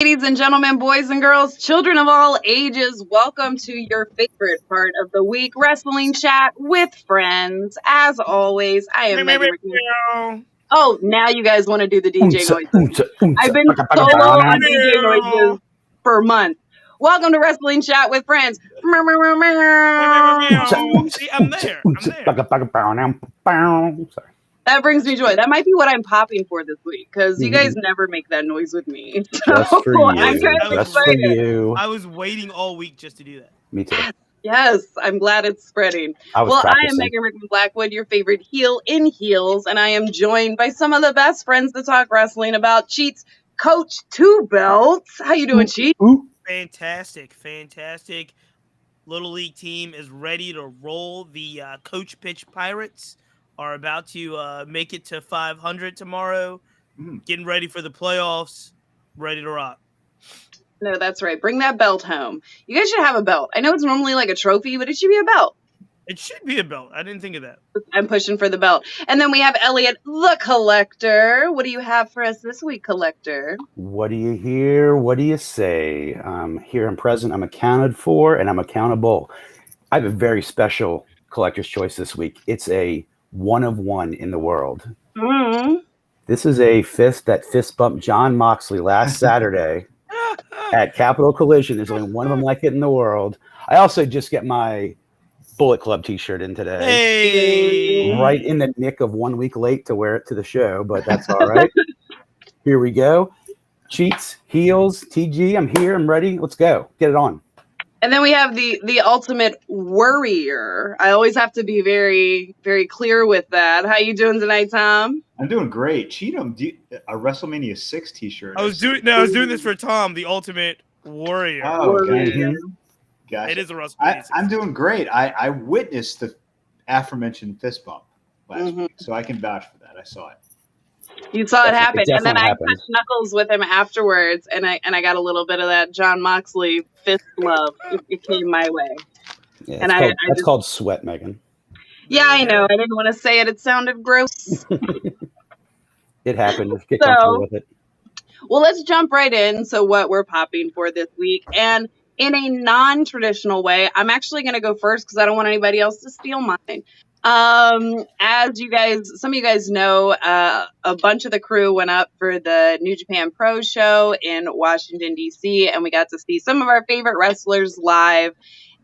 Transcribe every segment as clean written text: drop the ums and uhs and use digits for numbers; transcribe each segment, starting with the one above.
Ladies and gentlemen, boys and girls, children of all ages, welcome to your favorite part of the week, Wrestling Chat with Friends. As always, I am Megan McMahon. Oh, now you guys want to do the DJ noises. I've been solo on DJ noises for months. Welcome to Wrestling Chat with Friends. See, I'm there. Sorry. That brings me joy. That might be what I'm popping for this week because you guys never make that noise with me. So Just for you. I'm kind of Just for excited. you. I was waiting all week just to do that. Me too. Yes, I'm glad it's spreading. I am Megan Rickman Blackwood, your favorite heel in heels, and I am joined by some of the best friends to talk wrestling about. Cheats, Coach Two Belts. How you doing, Cheat? Fantastic. Little League team is ready to roll. The Coach Pitch Pirates are about to make it to 500 tomorrow. Getting ready for the playoffs. Ready to rock. No, that's right. Bring that belt home. You guys should have a belt. I know it's normally like a trophy, but it should be a belt. It should be a belt. I didn't think of that. I'm pushing for the belt. And then we have Elliot, the Collector. What do you have for us this week, Collector? What do you hear? What do you say? Here and present, I'm accounted for and I'm accountable. I have a very special Collector's Choice this week. It's a one of one in the world. Mm-hmm. This is a fist that fist bumped John Moxley last Saturday at Capitol Collision. There's only one of them like it in the world. I also just get my Bullet Club t-shirt in today. Hey! Right in the nick of 1 week late to wear it to the show, but that's all right. Here we go. Cheats, heels, TG, I'm here. I'm ready. Let's go. Get it on. And then we have the ultimate worrier. I always have to be very, very clear with that. How you doing tonight, Tom? I'm doing great. Cheatham, a WrestleMania 6 t-shirt. I was doing this for Tom, the ultimate warrior. Oh, gotcha. It is a WrestleMania 6. I'm doing great. I witnessed the aforementioned fist bump last week, so I can vouch for that. I saw it. You saw it happen, and then I touched knuckles with him afterwards, and I got a little bit of that John Moxley fist love. It came my way. Yeah, and that's called sweat, Megan. Yeah, I know. I didn't want to say it. It sounded gross. It happened. Get comfortable with it. Well, let's jump right in. So what we're popping for this week, and in a non-traditional way, I'm actually going to go first because I don't want anybody else to steal mine. As some of you guys know, a bunch of the crew went up for the New Japan Pro show in Washington, D.C., and we got to see some of our favorite wrestlers live.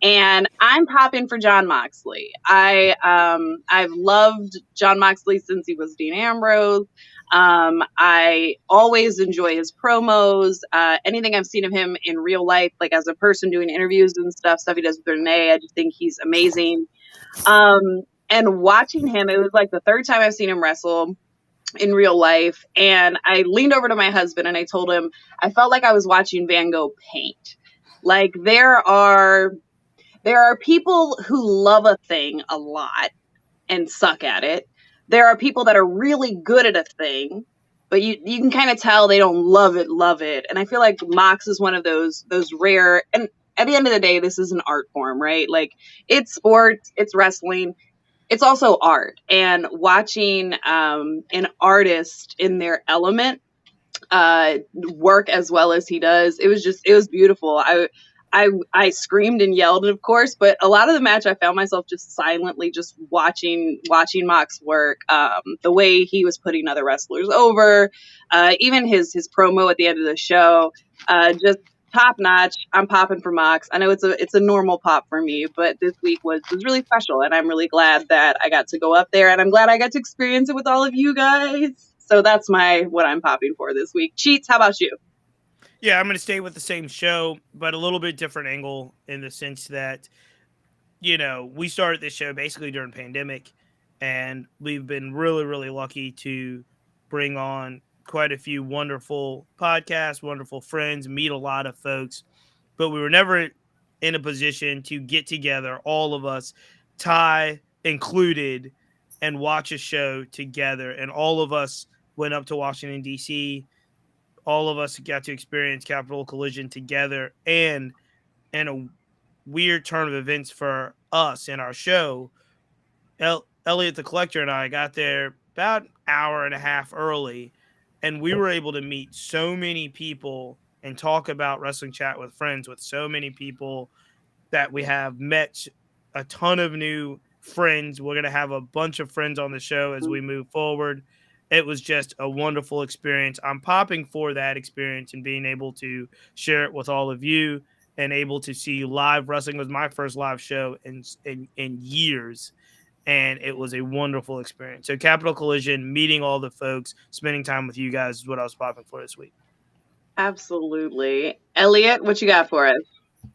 And I'm popping for John Moxley. I've loved John Moxley since he was Dean Ambrose. I always enjoy his promos. Anything I've seen of him in real life, like as a person doing interviews and stuff he does with Renee, I just think he's amazing. And watching him, it was like the third time I've seen him wrestle in real life. And I leaned over to my husband and I told him, I felt like I was watching Van Gogh paint. Like there are people who love a thing a lot and suck at it. There are people that are really good at a thing, but you can kind of tell they don't love it. And I feel like Mox is one of those rare, and at the end of the day, this is an art form, right? Like it's sports, it's wrestling. It's also art, and watching an artist in their element work as well as he does, it was beautiful. I screamed and yelled, of course, but a lot of the match I found myself just silently just watching Mox work, the way he was putting other wrestlers over, even his promo at the end of the show, just top notch. I'm popping for Mox. I know it's a normal pop for me, but this week was really special, and I'm really glad that I got to go up there, and I'm glad I got to experience it with all of you guys. So that's what I'm popping for this week. Cheats, how about you? Yeah, I'm going to stay with the same show, but a little bit different angle in the sense that, we started this show basically during pandemic, and we've been really, really lucky to bring on quite a few wonderful podcasts, wonderful friends, meet a lot of folks, but we were never in a position to get together, all of us, Ty included, and watch a show together. And all of us went up to Washington, D.C., all of us got to experience Capitol Collision together, and in a weird turn of events for us in our show, Elliot the Collector and I got there about an hour and a half early, and we were able to meet so many people and talk about Wrestling Chat with Friends with so many people that we have met a ton of new friends. We're going to have a bunch of friends on the show as we move forward. It was just a wonderful experience. I'm popping for that experience and being able to share it with all of you and able to see live wrestling. It was my first live show in years. And it was a wonderful experience. So Capital Collision, meeting all the folks, spending time with you guys is what I was popping for this week. Absolutely. Elliot, what you got for us?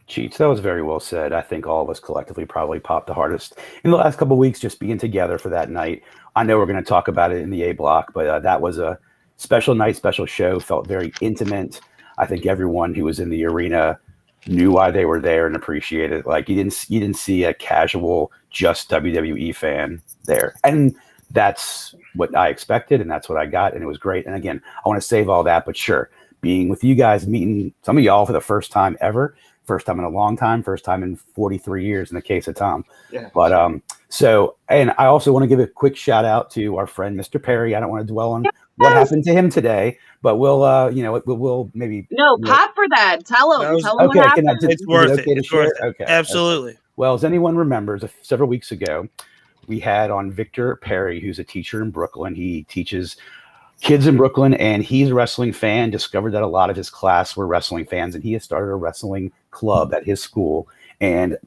Cheats, that was very well said. I think all of us collectively probably popped the hardest in the last couple of weeks just being together for that night. I know we're going to talk about it in the A block, but that was a special night, special show, felt very intimate. I think everyone who was in the arena knew why they were there and appreciated it. Like you didn't see a casual just WWE fan there. And that's what I expected and that's what I got, and it was great. And again, I want to save all that, but sure, being with you guys, meeting some of y'all for the first time ever, first time in a long time, first time in 43 years in the case of Tom. Yeah. But so, and I also want to give a quick shout out to our friend Mr. Perry. I don't want to dwell on what happened to him today, but we'll we'll maybe pop for that. Tell him. Tell him okay. what happened. It's worth it. It's worth it. Okay, absolutely. Okay. Well, as anyone remembers, several weeks ago, we had on Victor Perry, who's a teacher in Brooklyn. He teaches kids in Brooklyn, and he's a wrestling fan. Discovered that a lot of his class were wrestling fans, and he has started a wrestling club at his school. And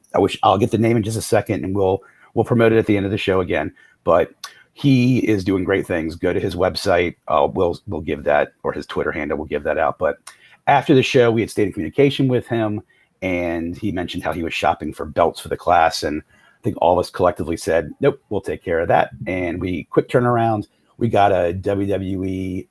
I'll get the name in just a second, and we'll promote it at the end of the show again. But he is doing great things. Go to his website. We'll give that, or his Twitter handle. We'll give that out. But after the show, we had stayed in communication with him, and he mentioned how he was shopping for belts for the class. And I think all of us collectively said, nope, we'll take care of that. And we quick turnaround. We got a WWE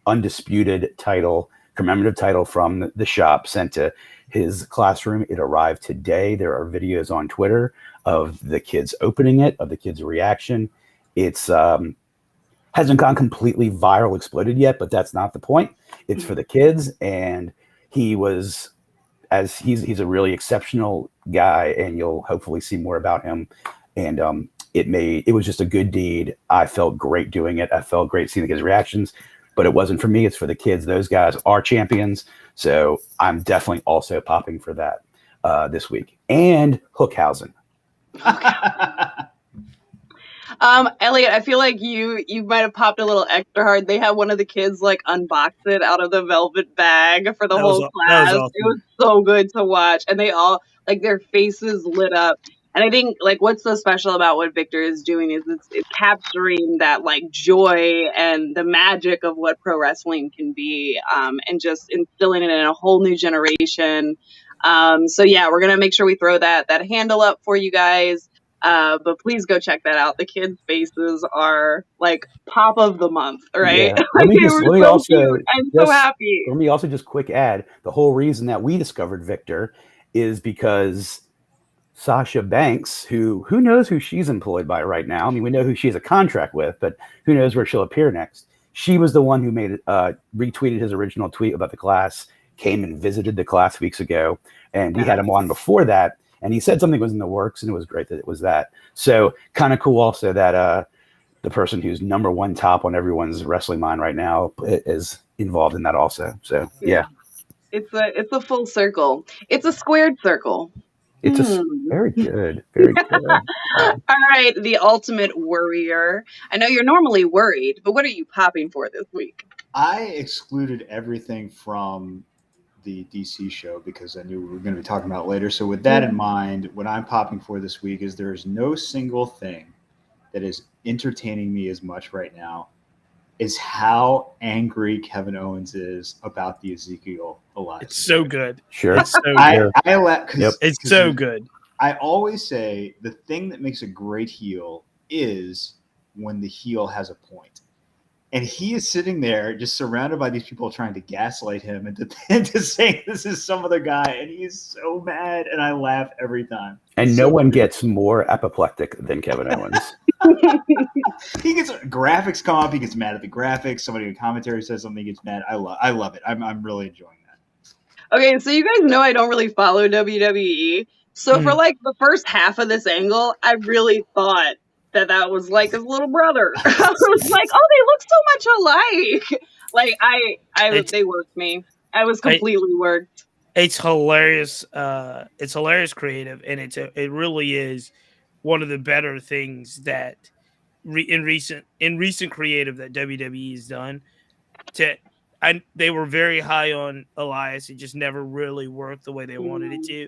undisputed title, commemorative title from the shop sent to his classroom. It arrived today. There are videos on Twitter of the kids opening it, of the kids' reaction. It's hasn't gone completely viral, exploded yet, but that's not the point. It's for the kids, and he's a really exceptional guy, and you'll hopefully see more about him. And it was just a good deed. I felt great doing it. I felt great seeing the kids' reactions, but it wasn't for me. It's for the kids. Those guys are champions. So I'm definitely also popping for that this week. And Hookhausen. Elliot, I feel like you might have popped a little extra hard. They had one of the kids like unbox it out of the velvet bag for the whole class. Awesome. It was so good to watch, and they all like their faces lit up. And I think like what's so special about what Victor is doing is it's capturing that like joy and the magic of what pro wrestling can be, and just instilling it in a whole new generation. So yeah, we're gonna make sure we throw that handle up for you guys. But please go check that out. The kids' faces are like pop of the month, right? Yeah. I'm so happy. Let me also just quick add, the whole reason that we discovered Victor is because Sasha Banks, who knows who she's employed by right now. I mean, we know who she has a contract with, but who knows where she'll appear next. She was the one who retweeted his original tweet about the class, came and visited the class weeks ago, and we had him on before that. And he said something was in the works, and it was great that it was that. So kind of cool also that the person who's number one top on everyone's wrestling mind right now is involved in that also. So yeah. It's a full circle. It's a squared circle. It's very good. Very good. All right, the ultimate worrier. I know you're normally worried, but what are you popping for this week? I excluded everything from the DC show because I knew we were going to be talking about it later. So with that in mind, what I'm popping for this week is there's no single thing that is entertaining me as much right now is how angry Kevin Owens is about the Ezekiel Elias. It's so good. Sure. It's so good. It's so good. I always say the thing that makes a great heel is when the heel has a point. And he is sitting there just surrounded by these people trying to gaslight him and to say this is some other guy. And he is so mad. And I laugh every time. And no one gets more apoplectic than Kevin Owens. He gets graphics come up. He gets mad at the graphics. Somebody in commentary says something, he gets mad. I love it. I'm really enjoying that. Okay, so you guys know I don't really follow WWE. So for like the first half of this angle, I really thought that was like his little brother. I was like, oh, they look so much alike. Like they worked me. I was completely worked. It's hilarious. It's hilarious creative, and it really is one of the better things that in recent creative that WWE has done. To they were very high on Elias. It just never really worked the way they wanted it to.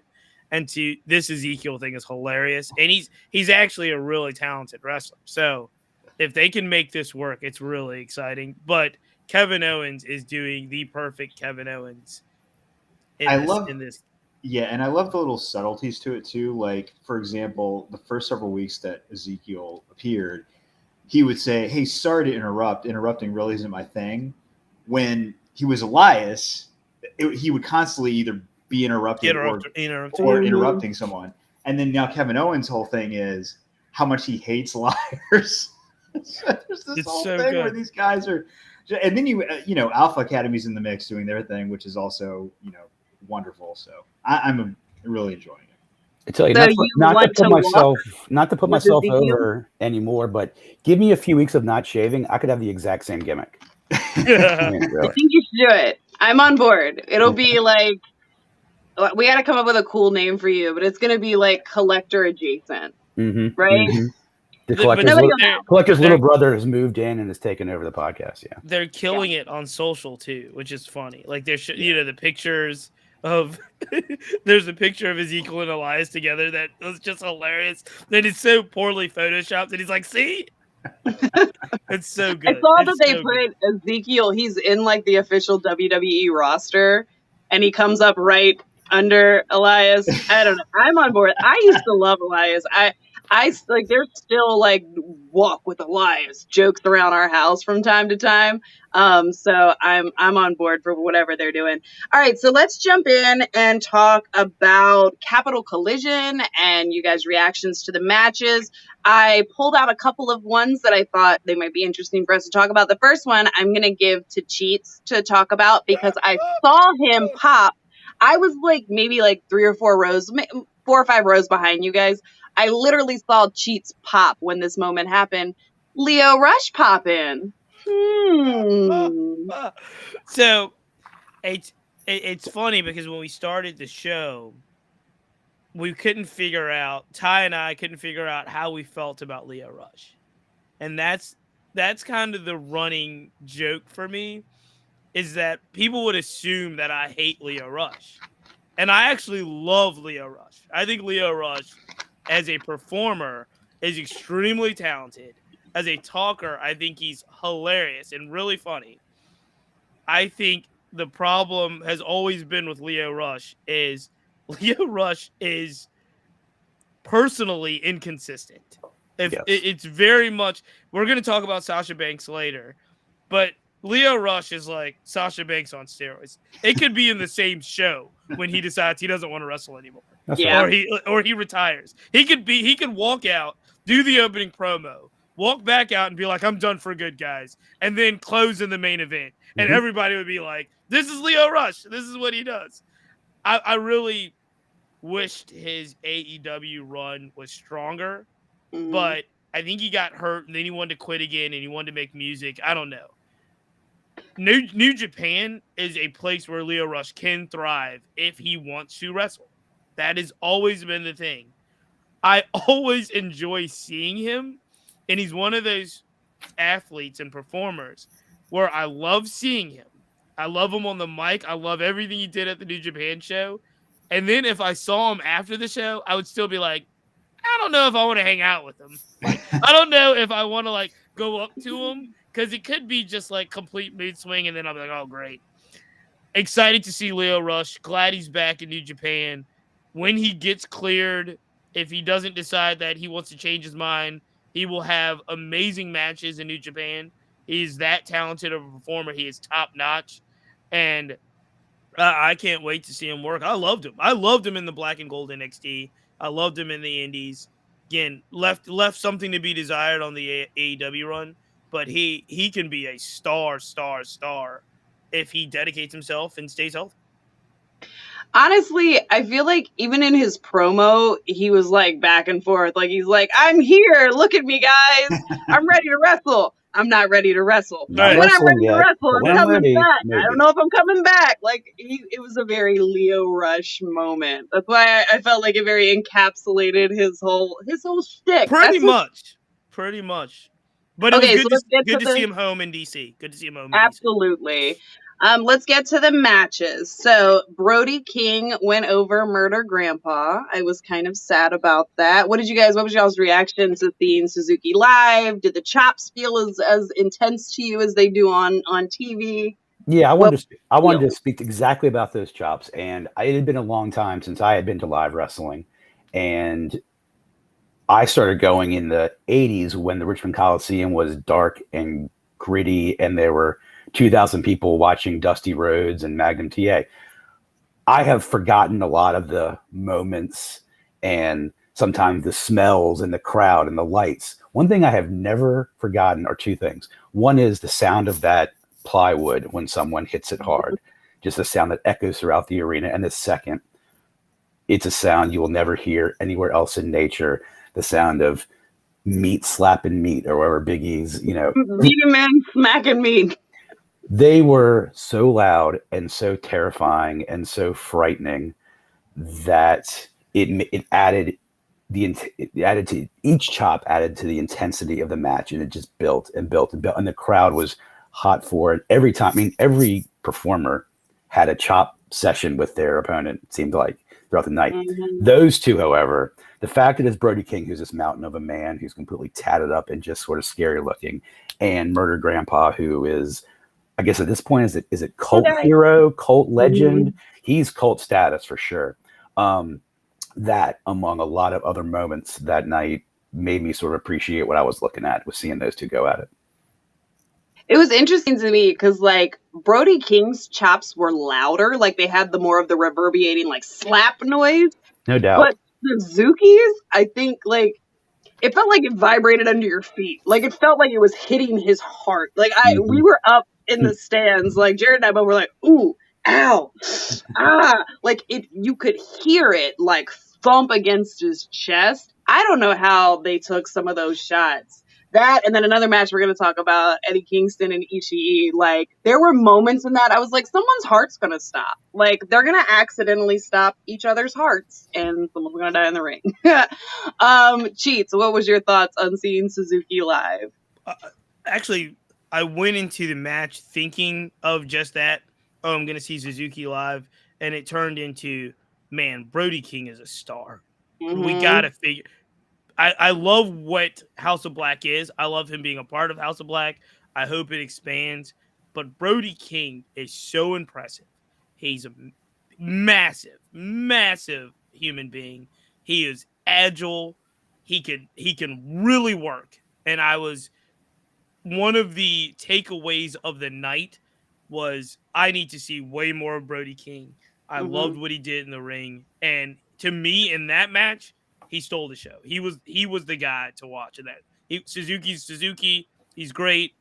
And to this Ezekiel thing is hilarious, and he's actually a really talented wrestler. So if they can make this work, it's really exciting. But Kevin Owens is doing the perfect Kevin Owens I love in this. Yeah, and I love the little subtleties to it too. Like, for example, the first several weeks that Ezekiel appeared, he would say, "Hey, sorry to interrupt. Interrupting really isn't my thing." When he was Elias, he would constantly either be interrupted or interrupting someone. And then now Kevin Owens' whole thing is how much he hates liars. So there's this whole thing where these guys are, and then Alpha Academy's in the mix doing their thing, which is also wonderful. So I'm really enjoying it. I tell you, So not to put myself over anymore, but give me a few weeks of not shaving, I could have the exact same gimmick. I think you should do it. I'm on board. It'll be like, we got to come up with a cool name for you, but it's going to be like collector adjacent, right? Mm-hmm. The collector's little brother has moved in and has taken over the podcast. Yeah, they're killing it on social too, which is funny. Like there's the pictures of there's a picture of Ezekiel and Elias together that was just hilarious. That is so poorly photoshopped, and he's like, "See." It's so good. I saw that they put Ezekiel, he's in like the official WWE roster, and he comes up right under Elias. I don't know. I'm on board. I used to love Elias. I like, there's still like walk with Elias jokes around our house from time to time. So I'm on board for whatever they're doing. All right, so let's jump in and talk about Capital Collision and you guys' reactions to the matches. I pulled out a couple of ones that I thought they might be interesting for us to talk about. The first one I'm going to give to Cheats to talk about because I saw him pop. I was like maybe like 3 or 4 rows, 4 or 5 rows behind you guys. I literally saw Cheats pop when this moment happened. Lio Rush pop in. So it's funny because when we started the show, we couldn't figure out, Ty and I couldn't figure out how we felt about Lio Rush. And that's kind of the running joke for me, is that people would assume that I hate Lio Rush. And I actually love Lio Rush. I think Lio Rush, as a performer, is extremely talented. As a talker, I think he's hilarious and really funny. I think the problem has always been with Lio Rush is personally inconsistent. It's very much, we're going to talk about Sasha Banks later, but Lio Rush is like Sasha Banks on steroids. It could be in the same show when he decides he doesn't want to wrestle anymore. Or he retires. He could walk out, do the opening promo, walk back out and be like, I'm done for good, guys, and then close in the main event. And everybody would be like, this is Lio Rush. This is what he does. I really wished his AEW run was stronger, but I think he got hurt and then he wanted to quit again and he wanted to make music. I don't know. New Japan is a place where Lio Rush can thrive if he wants to wrestle. That has always been the thing. I always enjoy seeing him, and he's one of those athletes and performers where I love seeing him. I love him on the mic. I love everything he did at the New Japan show. And then if I saw him after the show, I would still be like, I don't know if I want to hang out with him. Like, I don't know if I want to like go up to him, because it could be just like complete mood swing, and then I'll be like, oh, great. Excited to see Lio Rush. Glad he's back in New Japan. When he gets cleared, if he doesn't decide that he wants to change his mind, he will have amazing matches in New Japan. He's that talented of a performer. He is top notch. And I can't wait to see him work. I loved him. I loved him in the Black and Gold NXT. I loved him in the Indies. Again, left something to be desired on the AEW run, but he can be a star if he dedicates himself and stays healthy. Honestly, I feel like even in his promo, he was like back and forth. Like he's like, "I'm here. Look at me, guys. I'm ready to wrestle. I'm not ready to wrestle. Not But when I'm wrestling ready to yet, wrestle, but when I'm I'm coming ready, back. I don't maybe. know if I'm coming back." Like it was a very Leo Rush moment. That's why I felt like it very encapsulated his whole shtick. Pretty much. But it was Okay, so let's get good to to see the him home in DC. Good to see him home in DC. absolutely. Let's get to the matches. So Brody King went over Murder Grandpa. I was kind of sad about that. What was y'all's reaction to seeing Suzuki live? Did the chops feel as intense to you as they do on TV? Yeah, I What wanted to feel? speak exactly about those chops, and it had been a long time since I had been to live wrestling, and I started going in the '80s when the Richmond Coliseum was dark and gritty, and there were 2,000 people watching Dusty Rhodes and Magnum TA. I have forgotten a lot of the moments and sometimes the smells and the crowd and the lights. One thing I have never forgotten are two things. One is the sound of that plywood when someone hits it hard, just a sound that echoes throughout the arena. And the second, it's a sound you will never hear anywhere else in nature, the sound of meat slapping meat or whatever Big E's, Meaty men smacking me. they were so loud and so terrifying and so frightening that it added it added to each chop added to the intensity of the match, and it just built and built and built, and the crowd was hot for it every time. I mean, every performer had a chop session with their opponent, it seemed like, throughout the night. Mm-hmm. Those two, however, the fact that it's Brody King, who's this mountain of a man who's completely tatted up and just sort of scary looking, and Murder Grandpa, who is, I guess at this point, is it cult hero, cult legend? Mm-hmm. He's cult status for sure. That, among a lot of other moments that night, made me sort of appreciate what I was looking at, was seeing those two go at it. It was interesting to me because, like, Brody King's chops were louder. Like, they had the more of the reverberating, like, slap noise. No doubt. But Suzuki's, I think, like, it felt like it vibrated under your feet. Like, it felt like it was hitting his heart. Like, we were up in the stands. Like, Jared and I both were like, ooh, ow, ah. Like, you could hear it, like, thump against his chest. I don't know how they took some of those shots. That, and then another match we're going to talk about, Eddie Kingston and Ishii. Like, there were moments in that I was like, someone's heart's going to stop. Like, they're going to accidentally stop each other's hearts, and someone's going to die in the ring. Cheats, what was your thoughts on seeing Suzuki live? Actually, I went into the match thinking of just that. Oh, I'm going to see Suzuki live. And it turned into, man, Brody King is a star. Mm-hmm. We got to figure. I love what House of Black is. I love him being a part of House of Black. I hope it expands. But Brody King is so impressive. He's a massive, massive human being. He is agile. He can really work. And one of the takeaways of the night was I need to see way more of Brody King. I loved what he did in the ring. And to me, in that match, he stole the show. He was the guy to watch in that. Suzuki's Suzuki. He's great,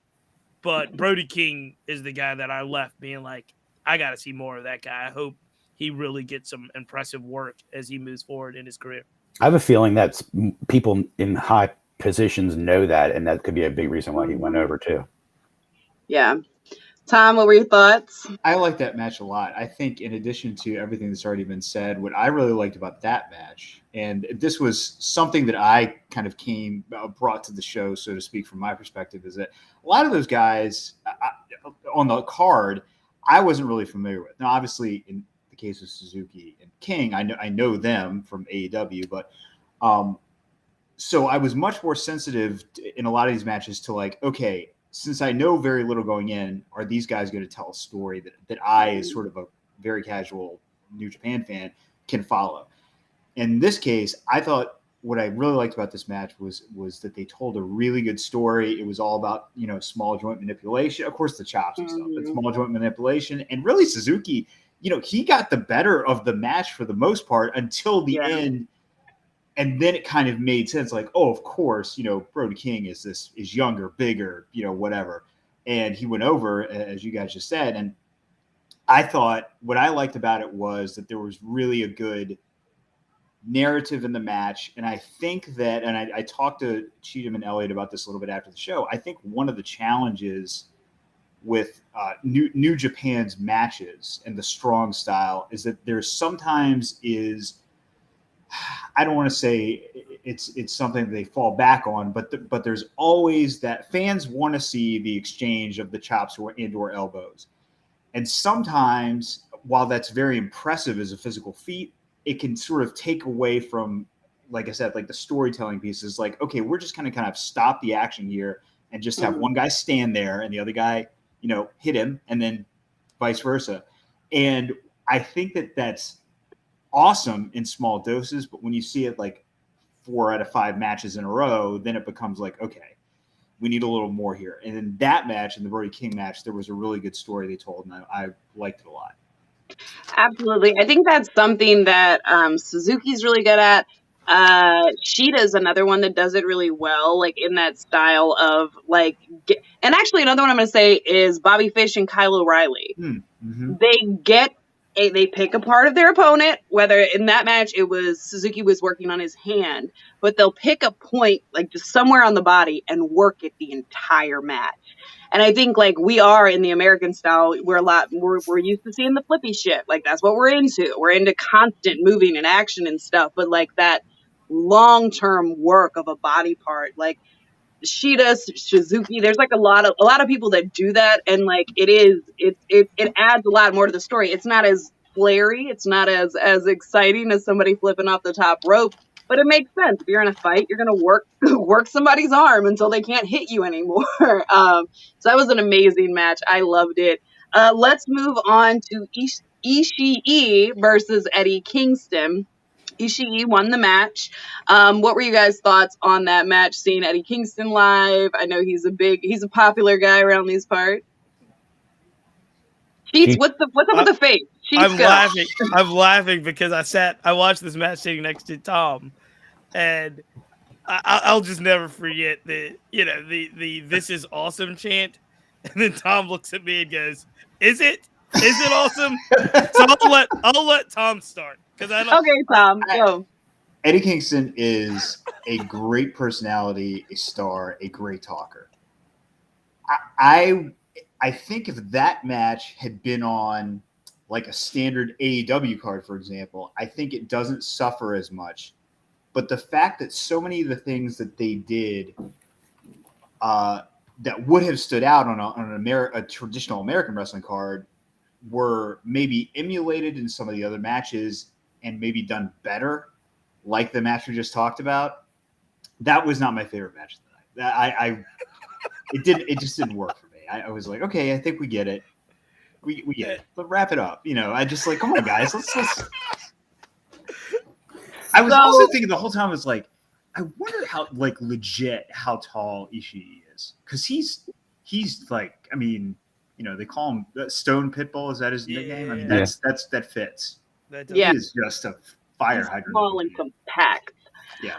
but Brody King is the guy that I left being like, I got to see more of that guy. I hope he really gets some impressive work as he moves forward in his career. I have a feeling that people in high positions know that, and that could be a big reason why he went over too. Yeah. Tom, what were your thoughts? I like that match a lot. I think in addition to everything that's already been said, what I really liked about that match, and this was something that I kind of brought to the show, so to speak, from my perspective, is that a lot of those guys on the card, I wasn't really familiar with. Now, obviously, in the case of Suzuki and King, I know them from AEW, but so I was much more sensitive in a lot of these matches to like, okay, since I know very little going in, are these guys going to tell a story that I, as sort of a very casual New Japan fan, can follow? In this case, I thought what I really liked about this match was that they told a really good story. It was all about, small joint manipulation. Of course, the chops and stuff, but small joint manipulation. And really, Suzuki, he got the better of the match for the most part until the end. And then it kind of made sense, like, oh, of course, Brody King is younger, bigger, whatever. And he went over, as you guys just said. And I thought what I liked about it was that there was really a good narrative in the match. And I think that, and I talked to Cheatham and Elliott about this a little bit after the show, I think one of the challenges with New Japan's matches and the strong style is that there sometimes is, I don't want to say it's something that they fall back on, but there's always that fans want to see the exchange of the chops or elbows. And sometimes, while that's very impressive as a physical feat, it can sort of take away from, like I said, like the storytelling pieces. Like, okay, we're just going to kind of stop the action here and just have one guy stand there and the other guy, hit him, and then vice versa. And I think that that's awesome in small doses, but when you see it like 4 out of 5 matches in a row, then it becomes like, okay, we need a little more here. And in that match, in the Brody King match, there was a really good story they told, and I liked it a lot. Absolutely. I think that's something that Suzuki's really good at. Sheeta's another one that does it really well, like in that style of like, and actually another one I'm going to say is Bobby Fish and Kyle O'Reilly. Mm-hmm. They pick a part of their opponent, whether in that match it was Suzuki was working on his hand, but they'll pick a point like just somewhere on the body and work it the entire match. And I think like we are in the American style, we're used to seeing the flippy shit. Like that's what we're into. We're into constant moving and action and stuff, but like that long-term work of a body part, like Sheeta, Suzuki, there's like a lot of people that do that, and like it adds a lot more to the story. It's not as flary, it's not as exciting as somebody flipping off the top rope, but it makes sense. If you're in a fight, you're gonna work somebody's arm until they can't hit you anymore. So that was an amazing match. I loved it. Let's move on to Ishii versus Eddie Kingston. Ishii won the match. What were you guys' thoughts on that match? Seeing Eddie Kingston live. I know he's a popular guy around these parts. Sheets, what's up with the face? I'm laughing. I'm laughing because I watched this match sitting next to Tom, and I'll just never forget the "This is awesome" chant. And then Tom looks at me and goes, "Is it? Is it awesome?" So I'll let Tom start because I don't. Okay, Tom, go. Eddie Kingston is a great personality, a star, a great talker. I think if that match had been on like a standard AEW card, for example, I think it doesn't suffer as much. But the fact that so many of the things that they did that would have stood out on a traditional American wrestling card were maybe emulated in some of the other matches and maybe done better, like the match we just talked about. That was not my favorite match of the night. It just didn't work for me. I was like, okay, I think we get it. We get it. But wrap it up. I just like, come on, guys. Let's. I was also thinking the whole time, I was like, I wonder how like legit how tall Ishii is, because he's like, I mean, they call him Stone Pitbull. Is that his nickname? I mean, that fits. He is just a fire hydrant. Small and compact. Yeah.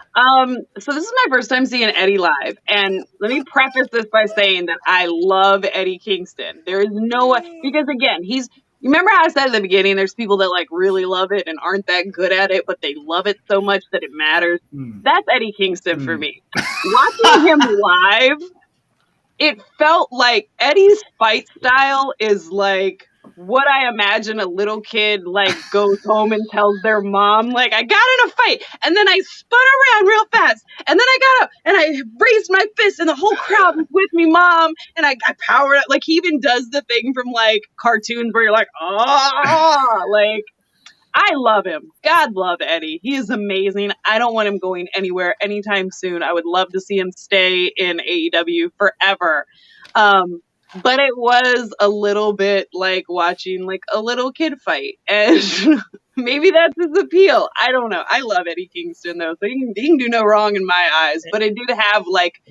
So this is my first time seeing Eddie live, and let me preface this by saying that I love Eddie Kingston. There is no way, because again, you remember how I said at the beginning, there's people that like really love it and aren't that good at it, but they love it so much that it matters. That's Eddie Kingston for me. Watching him live, it felt like Eddie's fight style is like what I imagine a little kid like goes home and tells their mom, like, I got in a fight and then I spun around real fast and then I got up and I raised my fist and the whole crowd was with me, mom, and I powered up. Like he even does the thing from like cartoons where you're like, oh, like I love him. God love Eddie. He is amazing. I don't want him going anywhere anytime soon. I would love to see him stay in AEW forever. But it was a little bit like watching like a little kid fight, and maybe that's his appeal. I don't know. I love Eddie Kingston though, so he can do no wrong in my eyes. But it did have like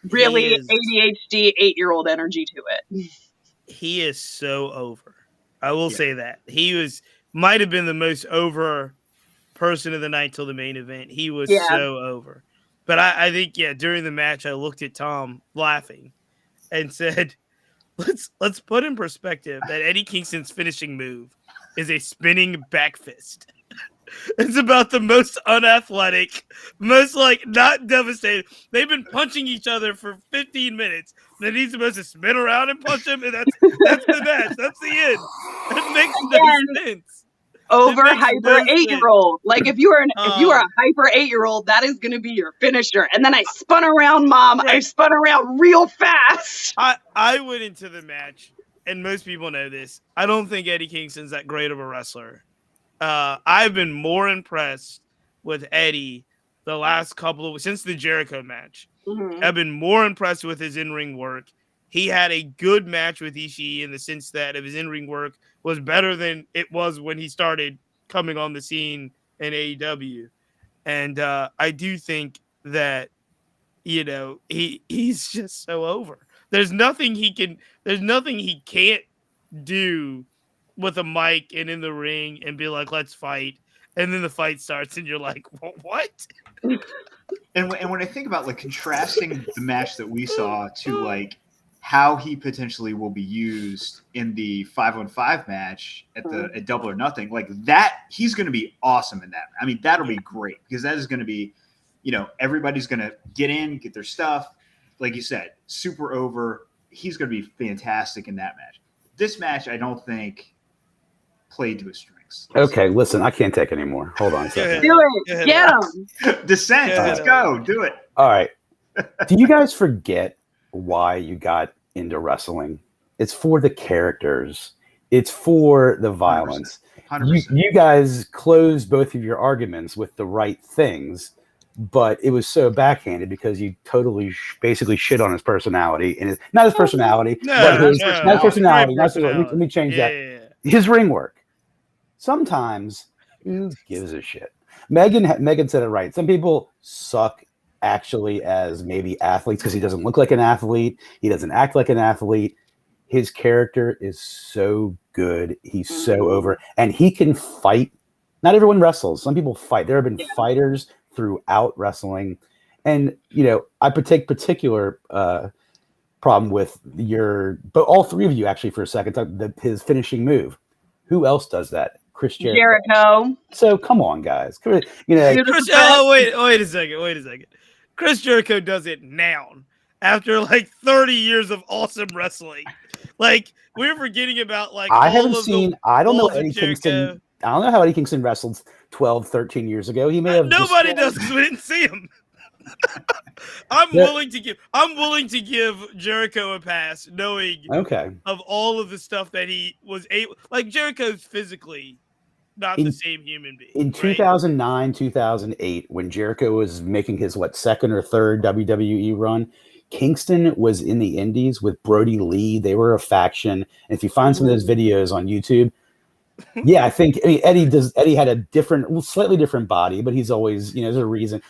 really ADHD 8-year-old energy to it. He is so over. I will say that he might have been the most over person of the night till the main event. He was so over. But I think during the match I looked at Tom laughing and said, let's put in perspective that Eddie Kingston's finishing move is a spinning back fist. It's about the most unathletic, most not devastating. They've been punching each other for 15 minutes. Then he's supposed to spin around and punch him, and that's the match. That's the end. It makes no sense. Over hyper 8-year-old. Like if you are a hyper 8-year-old, that is going to be your finisher. And then I spun around, Mom. Right. I spun around real fast. I went into the match, and most people know this. I don't think Eddie Kingston's that great of a wrestler. I've been more impressed with Eddie the last since the Jericho match. Mm-hmm. I've been more impressed with his in-ring work. He had a good match with Ishii in the sense that his in-ring work was better than it was when he started coming on the scene in AEW. And I do think that, he's just so over. There's nothing he can't do with a mic and in the ring and be like, let's fight. And then the fight starts and you're like, what? And when I think about contrasting the match that we saw to how he potentially will be used in the 5-on-5 match at Double or Nothing, that he's going to be awesome in that. I mean, that'll be great because that is going to be, everybody's going to get in, get their stuff. Like you said, super over. He's going to be fantastic in that match. This match, I don't think played to his strengths. Okay, listen, I can't take anymore. Hold on a second. Do it. Get him. Descent. Let's go. Do it. All right. Do you guys forget why you got into wrestling? It's for the characters. It's for the violence. 100%. You guys closed both of your arguments with the right things, but it was so backhanded because you totally basically shit on his personality and not his personality, but his personality. Let me change that. Yeah. His ring work. Sometimes who gives a shit? Megan said it right. Some people suck actually as maybe athletes because he doesn't look like an athlete. He doesn't act like an athlete. His character is so good. He's so over. And he can fight. Not everyone wrestles. Some people fight. There have been fighters throughout wrestling. And, I take particular problem with but all three of you actually for a second, his finishing move. Who else does that? Chris Jericho. So come on, guys. Wait a second. Chris Jericho does it now after 30 years of awesome wrestling. We're forgetting about I don't know Eddie Kingston. I don't know how Eddie Kingston wrestled 12, 13 years ago. He may have. Nobody does because we didn't see him. I'm willing to give Jericho a pass, knowing of all of the stuff that he was able. Jericho's physically not the same human being. In 2009, 2008, when Jericho was making his second or third WWE run, Kingston was in the Indies with Brody Lee. They were a faction. And if you find some of those videos on YouTube, I think Eddie had a slightly different body, but he's always, there's a reason.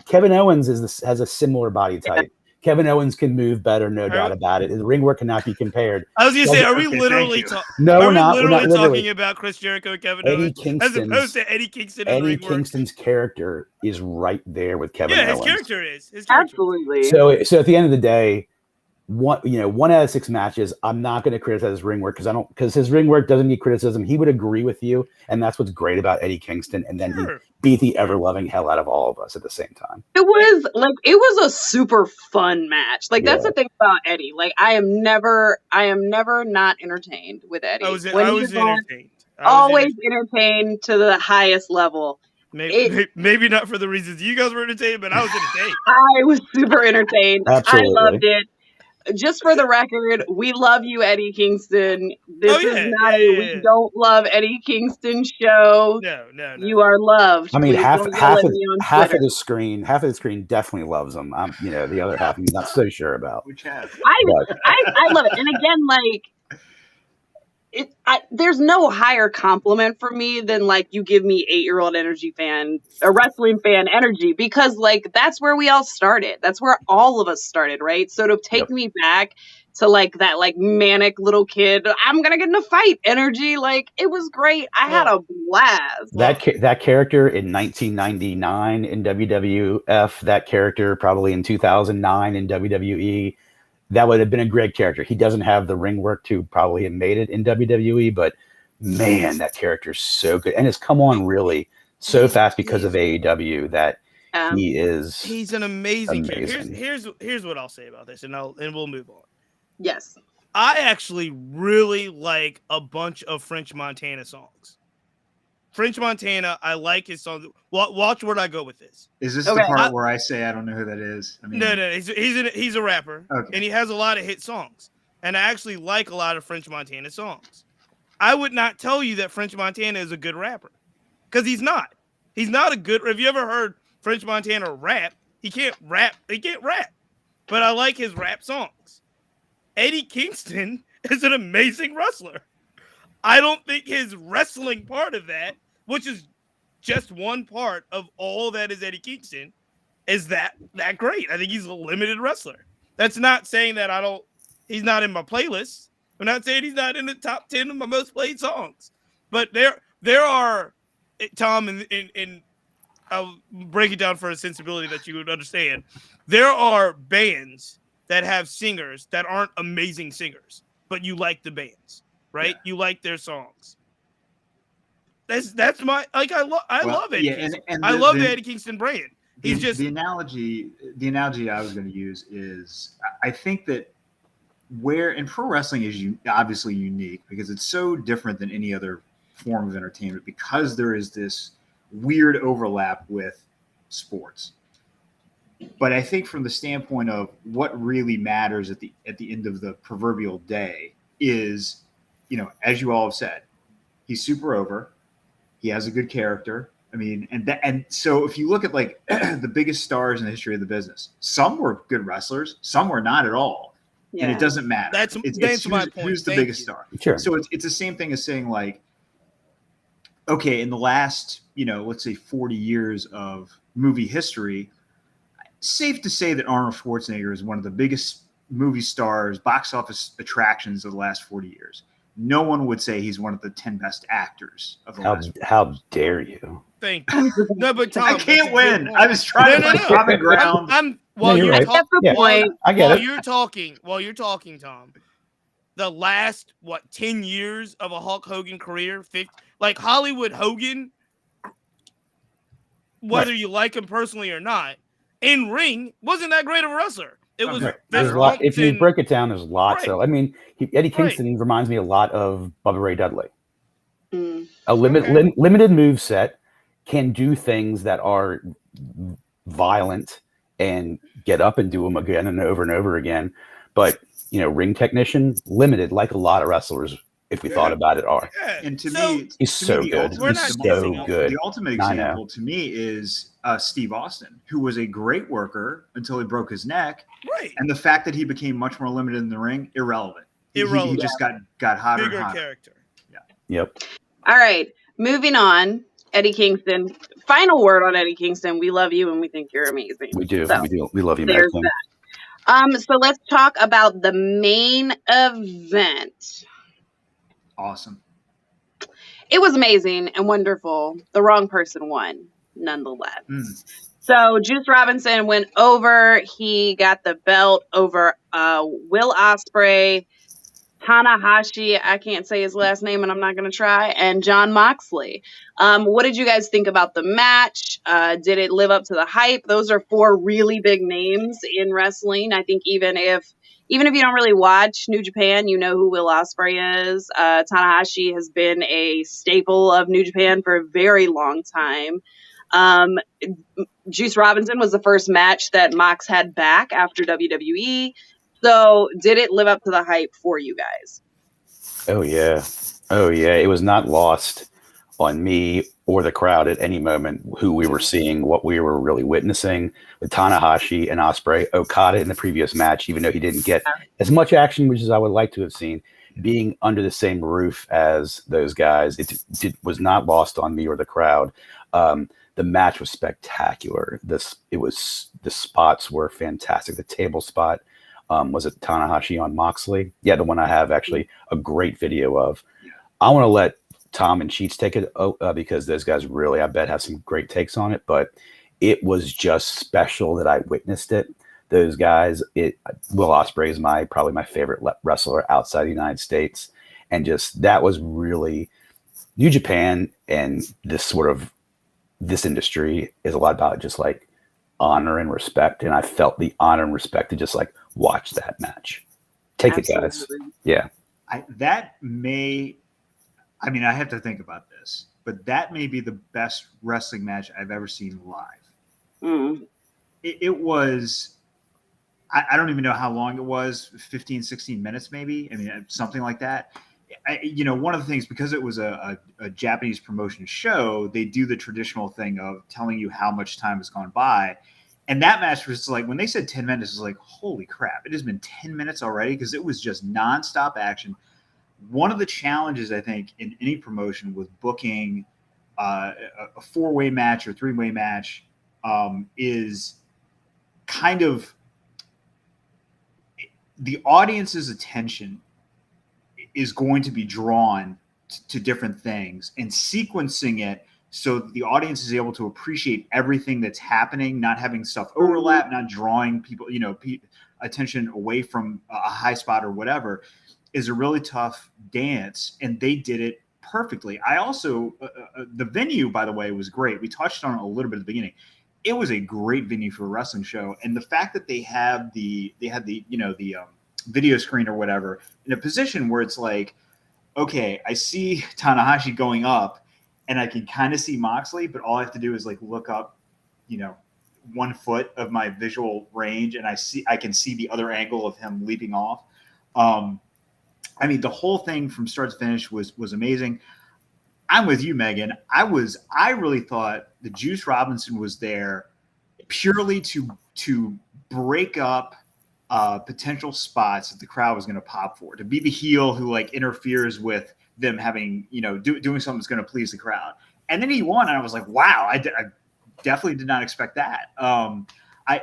Kevin Owens has a similar body type. Kevin Owens can move better, no doubt about it. The ring work cannot be compared. I was going to say, are we literally talking about Chris Jericho and Kevin Owens as opposed to Eddie Kingston? Eddie Kingston's character is right there with Kevin Owens. His character is. Absolutely. So at the end of the day, one out of 6 matches, I'm not going to criticize his ring work because his ring work doesn't need criticism. He would agree with you, and that's what's great about Eddie Kingston. And then he beat the ever loving hell out of all of us at the same time. It was a super fun match. That's the thing about Eddie. I am never not entertained with Eddie. I was entertained. Always entertained to the highest level. Maybe not for the reasons you guys were entertained, but I was entertained. I was super entertained. Absolutely. I loved it. Just for the record, we love you, Eddie Kingston. This is not we don't love Eddie Kingston show. No. You are loved. I mean, half of the screen definitely loves him. The other half I'm not so sure about. Which half? I love it. And again, there's no higher compliment for me than you give me 8-year-old a wrestling fan energy, because that's where we all started. That's where all of us started, right? So to take me back to that manic little kid, I'm gonna get in a fight energy, it was great. I had a blast. That character in 1999 in WWF, that character probably in 2009 in WWE. that would have been a great character. He doesn't have the ring work to probably have made it in WWE, but man, that character's so good and has come on really so fast because of AEW that he's an amazing character. Here's what I'll say about this, and we'll move on. Yes. I actually really like a bunch of French Montana songs. French Montana, I like his songs. Watch where I go with this. Is this the part where I say I don't know who that is? I mean, no, he's a rapper, okay. And he has a lot of hit songs. And I actually like a lot of French Montana songs. I would not tell you that French Montana is a good rapper, because he's not. He's not a good. Have you ever heard French Montana rap? He can't rap. But I like his rap songs. Eddie Kingston is an amazing wrestler. I don't think his wrestling part of that, which is just one part of all that is Eddie Kingston, is that great. I think he's a limited wrestler. That's not saying that he's not in my playlist. I'm not saying he's not in the top 10 of my most played songs. But there are, Tom, and I'll break it down for a sensibility that you would understand. There are bands that have singers that aren't amazing singers, but you like the bands, right? Yeah. You like their songs. That's my I love Eddie Kingston. And I love the Eddie Kingston brand. He's just the analogy I was going to use is I think that in pro wrestling is obviously unique because it's so different than any other form of entertainment because there is this weird overlap with sports. But I think from the standpoint of what really matters at the end of the proverbial day is, as you all have said, he's super over. He has a good character. I mean, and so if you look at like the biggest stars in the history of the business, some were good wrestlers, some were not at all. Yeah. And it doesn't matter. That's my point. Who's the biggest star? Sure. So it's the same thing as saying like, okay, in the last, let's say 40 years of movie history, safe to say that Arnold Schwarzenegger is one of the biggest movie stars, box office attractions of the last 40 years. No one would say he's one of the 10 best actors of the last 40 years. How dare you? Thank you. No, but Tom, I can't win. I was trying to find common ground. While you're talking, I get it. While you're talking, Tom, the last 10 years of a Hulk Hogan career, like Hollywood Hogan, whether you like him personally or not, in ring wasn't that great of a wrestler. It was. There's a lot. If you break it down, there's lots. Right. So I mean, Eddie Kingston reminds me a lot of Bubba Ray Dudley. A limited move set, can do things that are violent and get up and do them again and over again. But, ring technician, limited, like a lot of wrestlers, if we thought about it, are. Yeah. And to me, he's so good. He's so good. The ultimate example to me is Steve Austin, who was a great worker until he broke his neck. Right. And the fact that he became much more limited in the ring, irrelevant. He just got hotter Bigger and hotter. Character. Yeah. Yep. All right. Moving on. Eddie Kingston. Final word on Eddie Kingston. We love you and we think you're amazing. We do. So, we do. We love you, there's that. So let's talk about the main event. Awesome. It was amazing and wonderful. The wrong person won, nonetheless. So Juice Robinson went over. He got the belt over Will Ospreay, Tanahashi, I can't say his last name and I'm not going to try, and Jon Moxley. What did you guys think about the match? Did it live up to the hype? Those are 4 really big names in wrestling. I think even if you don't really watch New Japan, you know who Will Ospreay is. Tanahashi has been a staple of New Japan for a very long time. Juice Robinson was the first match that Mox had back after WWE. So did it live up to the hype for you guys? Oh, yeah. It was not lost on me or the crowd at any moment who we were seeing, what we were really witnessing with Tanahashi and Ospreay. Okada in the previous match, even though he didn't get as much action, which is I would like to have seen, being under the same roof as those guys, it was not lost on me or the crowd. The match was spectacular. The spots were fantastic. The table spot. Was it Tanahashi on Moxley? Yeah, the one I have actually a great video of. I want to let Tom and Cheats take it because those guys really, I bet, have some great takes on it. But it was just special that I witnessed it. those guys. Will Ospreay is probably my favorite wrestler outside the United States, and just that was really New Japan, and this industry is a lot about just like honor and respect, and I felt the honor and respect to just like watch that match. Take Absolutely. it, guys. Yeah. I have to think about this, but that may be the best wrestling match I've ever seen live. Mm. It was, I don't even know how long it was, 15, 16 minutes maybe. I mean, something like that. One of the things, because it was a Japanese promotion show, they do the traditional thing of telling you how much time has gone by. And that match was like, when they said 10 minutes, it was like, holy crap, it has been 10 minutes already, because it was just nonstop action. One of the challenges, I think, in any promotion with booking a four-way match or three-way match is kind of the audience's attention is going to be drawn to different things, and sequencing it so the audience is able to appreciate everything that's happening, not having stuff overlap, not drawing people, attention away from a high spot or whatever, is a really tough dance. And they did it perfectly. I also, the venue, by the way, was great. We touched on it a little bit at the beginning. It was a great venue for a wrestling show. And the fact that they had the video screen or whatever in a position where it's like, okay, I see Tanahashi going up and I can kind of see Moxley, but all I have to do is like look up, 1 foot of my visual range, and I can see the other angle of him leaping off. The whole thing from start to finish was amazing. I'm with you, Megan. I really thought the Juice Robinson was there purely to break up potential spots that the crowd was going to pop for, to be the heel who like interferes with them having, doing something that's going to please the crowd. And then he won, and I was like, wow, I definitely did not expect that.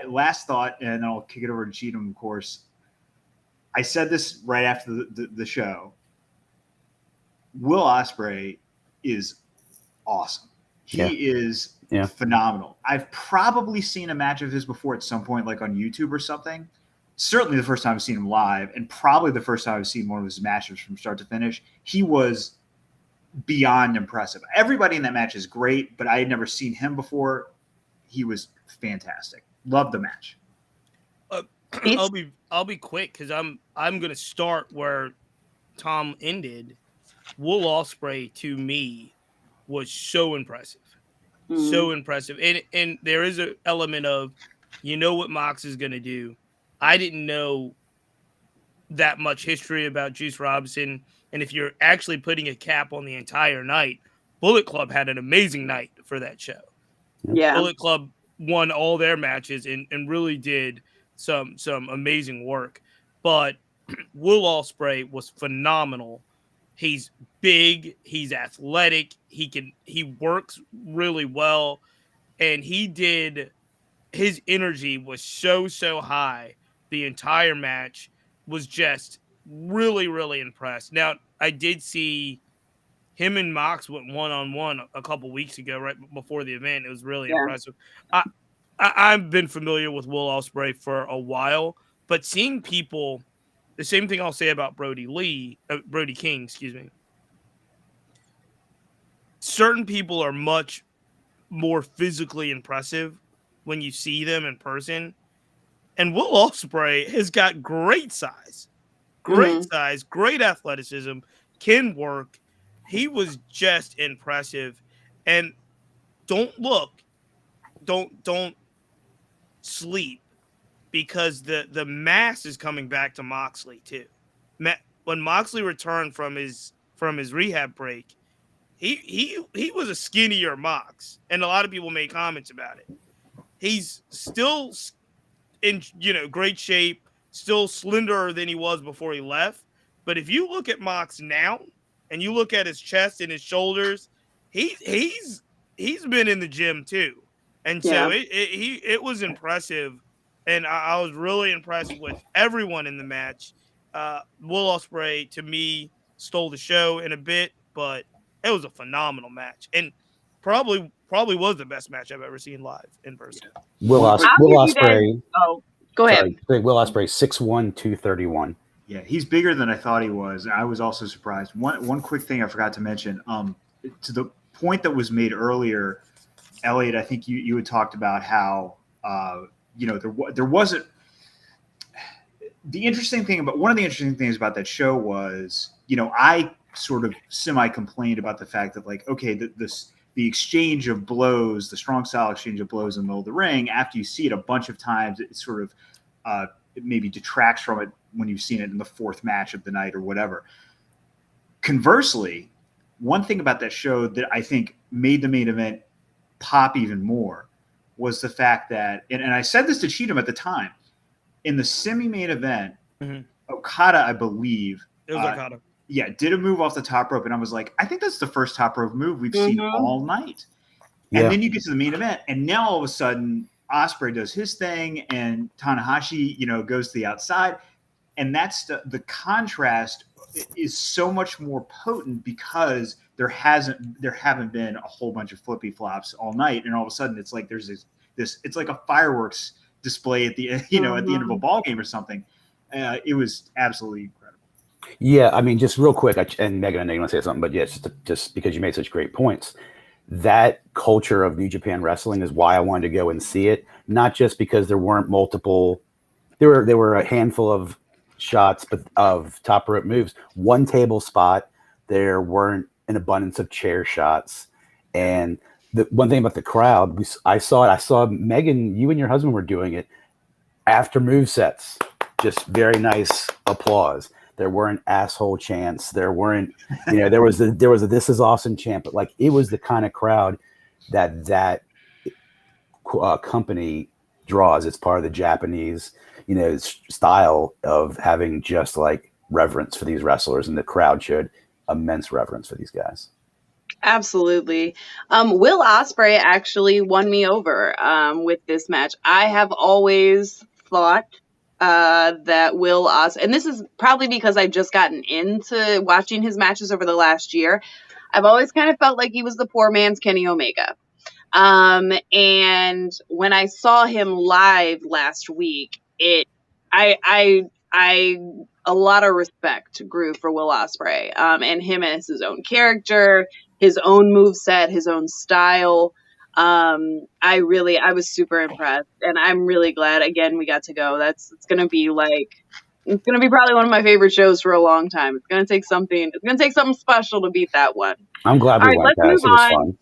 Last thought, and then I'll kick it over to Cheatham, of course. I said this right after the show. Will Ospreay is awesome. He is phenomenal. I've probably seen a match of his before at some point, like on YouTube or something. Certainly the first time I've seen him live, and probably the first time I've seen one of his matches from start to finish. He was beyond impressive. Everybody in that match is great, but I had never seen him before. He was fantastic. Loved the match. I'll be quick because I'm gonna start where Tom ended. Will Ospreay to me was so impressive. So impressive. And there is an element of, what Mox is going to do. I didn't know that much history about Juice Robinson. And if you're actually putting a cap on the entire night, Bullet Club had an amazing night for that show. Yeah. Bullet Club won all their matches and really did some amazing work. But Will Ospreay was phenomenal. He's big, he's athletic, he works really well, and his energy was so high the entire match. Was just really, really impressed. Now, I did see him and Mox went one-on-one a couple weeks ago, right before the event. It was really impressive. I've been familiar with Will Ospreay for a while, but seeing people, the same thing I'll say about Brody King, excuse me. Certain people are much more physically impressive when you see them in person. And Will Ospreay has got great size, great athleticism, can work. He was just impressive. And don't sleep, because the mass is coming back to Moxley too. When Moxley returned from his rehab break, he was a skinnier Mox, and a lot of people made comments about it. He's still in great shape, still slenderer than he was before he left. But if you look at Mox now and you look at his chest and his shoulders, he's been in the gym too, and so it was impressive, and I was really impressed with everyone in the match. Will Ospreay to me stole the show in a bit, but it was a phenomenal match, and probably was the best match I've ever seen live in person. Will Ospreay. Oh, Go ahead. Sorry, Will Ospreay, 6'1", 231. Yeah, he's bigger than I thought he was. I was also surprised. One quick thing I forgot to mention. To the point that was made earlier, Elliot, I think you had talked about how there wasn't one of the interesting things about that show was, I sort of semi complained about the fact that, like, okay, the exchange of blows, the strong style exchange of blows in the middle of the ring, after you see it a bunch of times, it sort of it maybe detracts from it when you've seen it in the fourth match of the night or whatever. Conversely, one thing about that show that I think made the main event pop even more was the fact that, and I said this to Cheatham at the time, in the semi-main event, Okada, I believe, It was Okada. Yeah, did a move off the top rope, and I was like, I think that's the first top rope move we've seen all night. Yeah. And then you get to the main event, and now all of a sudden, Ospreay does his thing, and Tanahashi, goes to the outside, and that's the contrast is so much more potent because there haven't been a whole bunch of flippy flops all night, and all of a sudden it's like there's this it's like a fireworks display at the at the end of a ball game or something. It was absolutely incredible. Yeah, I mean, just real quick, and Megan, I know you want to say something, but yes, just because you made such great points. That culture of New Japan Wrestling is why I wanted to go and see it. Not just because there weren't multiple, there were a handful of shots, but of top rope moves. One table spot, there weren't an abundance of chair shots. And the one thing about the crowd, I saw it. I saw Megan, you and your husband were doing it after move sets. Just very nice applause. There weren't asshole chants. There weren't, there was a "This is awesome" chant, but like it was the kind of crowd that company draws. It's part of the Japanese, style of having just like reverence for these wrestlers, and the crowd showed immense reverence for these guys. Absolutely. Will Ospreay actually won me over with this match. I have always thought that Will Ospreay, and this is probably because I've just gotten into watching his matches over the last year. I've always kind of felt like he was the poor man's Kenny Omega. And when I saw him live last week, a lot of respect grew for Will Ospreay, and him as his own character, his own moveset, his own style. I was super impressed, and I'm really glad again we got to go. It's going to be probably one of my favorite shows for a long time. It's going to take something special to beat that one. I'm glad we went, guys. It was fun.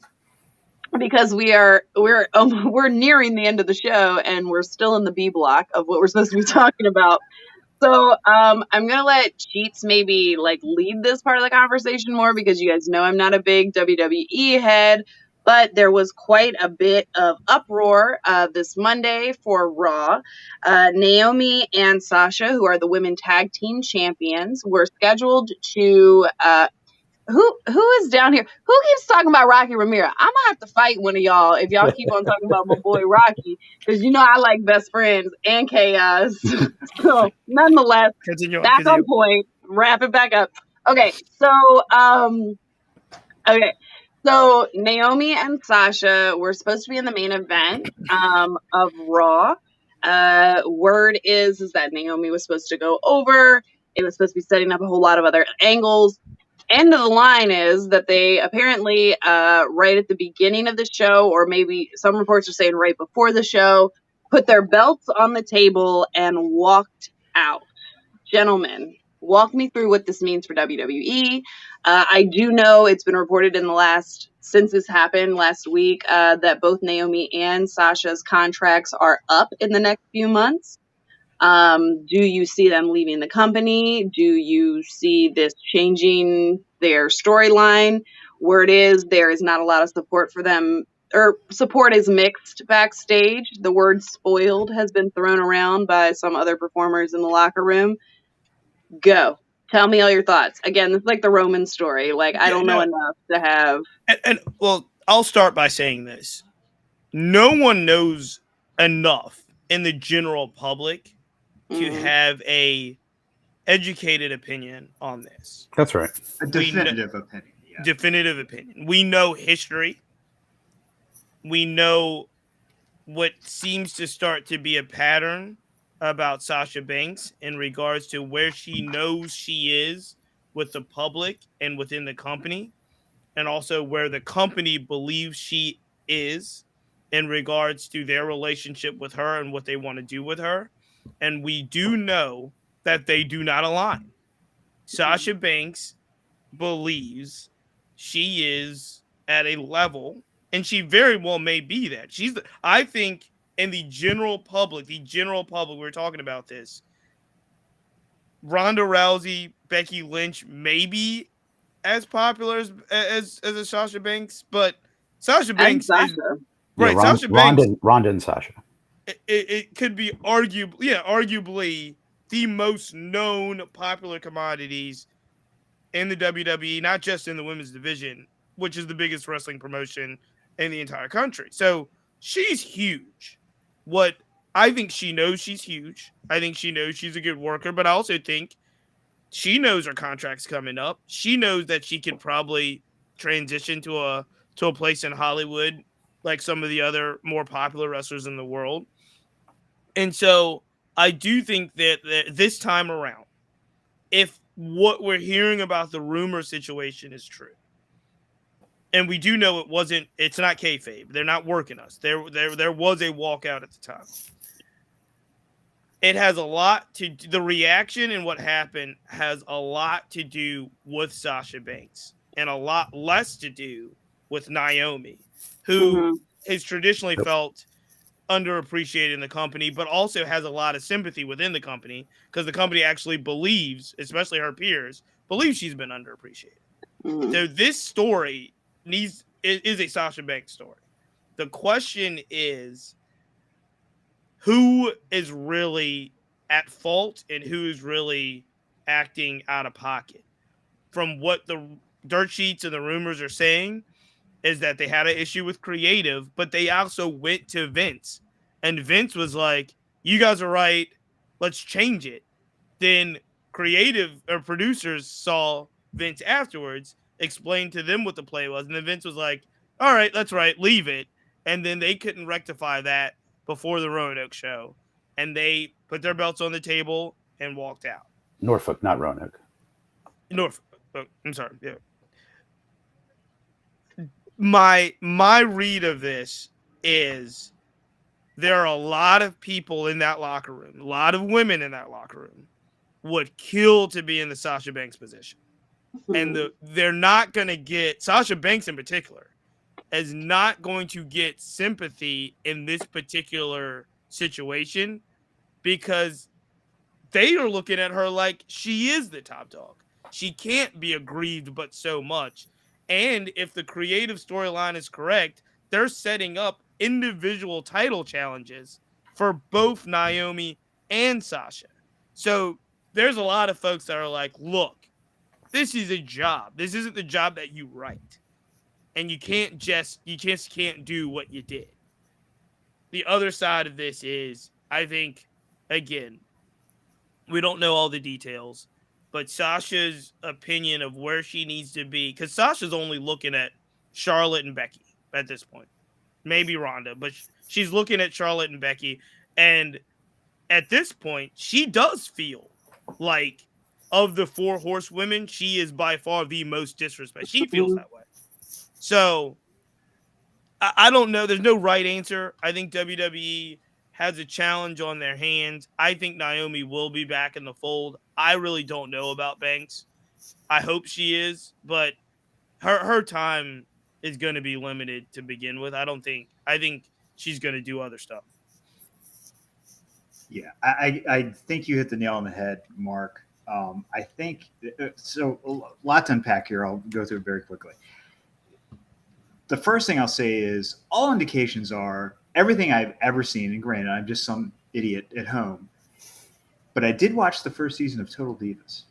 Because we're nearing the end of the show, and we're still in the B block of what we're supposed to be talking about. So I'm gonna let Cheats maybe lead this part of the conversation more, because you guys know I'm not a big WWE head, but there was quite a bit of uproar this Monday for Raw. Naomi and Sasha, who are the women tag team champions, were scheduled to who is down here? Who keeps talking about Rocky Ramirez? I'm gonna have to fight one of y'all if y'all keep on talking about my boy Rocky, because I like Best Friends and Chaos. So nonetheless, back on point. Wrap it back up. Okay, so Naomi and Sasha were supposed to be in the main event of Raw. Word is that Naomi was supposed to go over. It was supposed to be setting up a whole lot of other angles. End of the line is that they apparently, right at the beginning of the show, or maybe some reports are saying right before the show, put their belts on the table and walked out. Gentlemen, walk me through what this means for WWE. I do know it's been reported since this happened last week, that both Naomi and Sasha's contracts are up in the next few months. Do you see them leaving the company? Do you see this changing their storyline? Word is there is not a lot of support for them, or support is mixed backstage. The word spoiled has been thrown around by some other performers in the locker room. Go. Tell me all your thoughts. Again, this is like the Roman story. I don't know enough to have. And well, I'll start by saying this. No one knows enough in the general public to have a educated opinion on this. That's right. A definitive opinion. Yeah. Definitive opinion. We know history. We know what seems to start to be a pattern about Sasha Banks in regards to where she knows she is with the public and within the company, and also where the company believes she is in regards to their relationship with her and what they want to do with her. And we do know that they do not align. Sasha Banks believes she is at a level, and she very well may be that. I think in the general public, we're talking about this. Ronda Rousey, Becky Lynch, maybe as popular as a Sasha Banks, but Sasha And Banks is Sasha. Yeah, right. Sasha Banks, Ronda and Sasha. it could be arguably the most known popular commodities in the WWE, not just in the women's division, which is the biggest wrestling promotion in the entire country. So she's huge. What I think she knows she's huge. I think she knows she's a good worker, but I also think she knows her contract's coming up. She knows that she could probably transition to a place in Hollywood like some of the other more popular wrestlers in the world. And so I do think that this time around, if what we're hearing about the rumor situation is true, and we do know it's not kayfabe. They're not working us. There was a walkout at the time. It has a lot to the reaction and what happened has a lot to do with Sasha Banks and a lot less to do with Naomi, who has traditionally felt underappreciated in the company, but also has a lot of sympathy within the company because the company actually believes, especially her peers, believe she's been underappreciated. So this story is a Sasha Banks story. The question is, who is really at fault and who is really acting out of pocket? From what the dirt sheets and the rumors are saying is that they had an issue with creative, but they also went to Vince. And Vince was like, you guys are right. Let's change it. Then creative or producers saw Vince afterwards, explained to them what the play was. And then Vince was like, all right, that's right. Leave it. And then they couldn't rectify that before the Roanoke show. And they put their belts on the table and walked out. Norfolk, not Roanoke. Norfolk. Oh, I'm sorry. Yeah. My read of this is there are a lot of people in that locker room, a lot of women in that locker room would kill to be in the Sasha Banks position. And they're not going to get, Sasha Banks in particular, is not going to get sympathy in this particular situation because they are looking at her like she is the top dog. She can't be aggrieved but so much. And if the creative storyline is correct, they're setting up individual title challenges for both Naomi and Sasha. So there's a lot of folks that are like, look, this is a job. This isn't the job that you write. And you just can't do what you did. The other side of this is, I think, again, we don't know all the details, but Sasha's opinion of where she needs to be, because Sasha's only looking at Charlotte and Becky at this point, maybe Ronda, but she's looking at Charlotte and Becky, and at this point, she does feel like of the four horsewomen, she is by far the most disrespected. She feels that way. So I don't know. There's no right answer. I think WWE has a challenge on their hands. I think Naomi will be back in the fold. I really don't know about Banks. I hope she is, but her time is going to be limited to begin with. I think she's going to do other stuff. Yeah, I think you hit the nail on the head, Mark. I think so. A lot to unpack here. I'll go through it very quickly. The first thing I'll say is all indications are everything I've ever seen, and granted, I'm just some idiot at home, but I did watch the first season of Total Divas.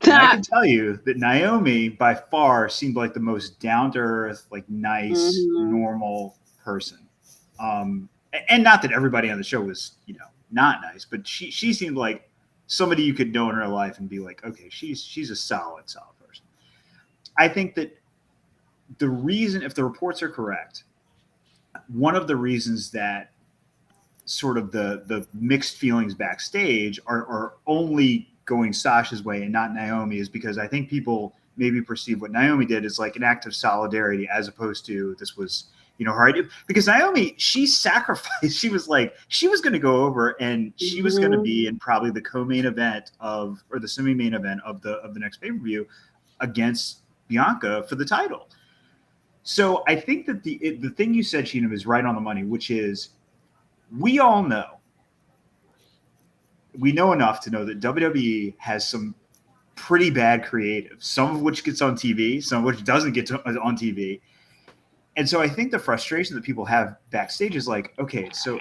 And I can tell you that Naomi by far seemed like the most down-to-earth, like nice, normal person. And not that everybody on the show was, not nice, but she seemed like somebody you could know in her life and be like, okay, she's a solid person. I think that the reason, if the reports are correct, one of the reasons that sort of the mixed feelings backstage are only going Sasha's way and not Naomi is because I think people maybe perceive what Naomi did as like an act of solidarity as opposed to this was, her idea. Because Naomi, she sacrificed. She was like, she was going to go over and she was going to be in probably the co-main event or the semi-main event of the next pay-per-view against Bianca for the title. So I think that the thing you said, Sheena, is right on the money, which is we all know. We know enough to know that WWE has some pretty bad creative, some of which gets on TV, some of which doesn't get on TV. And so I think the frustration that people have backstage is like, okay, so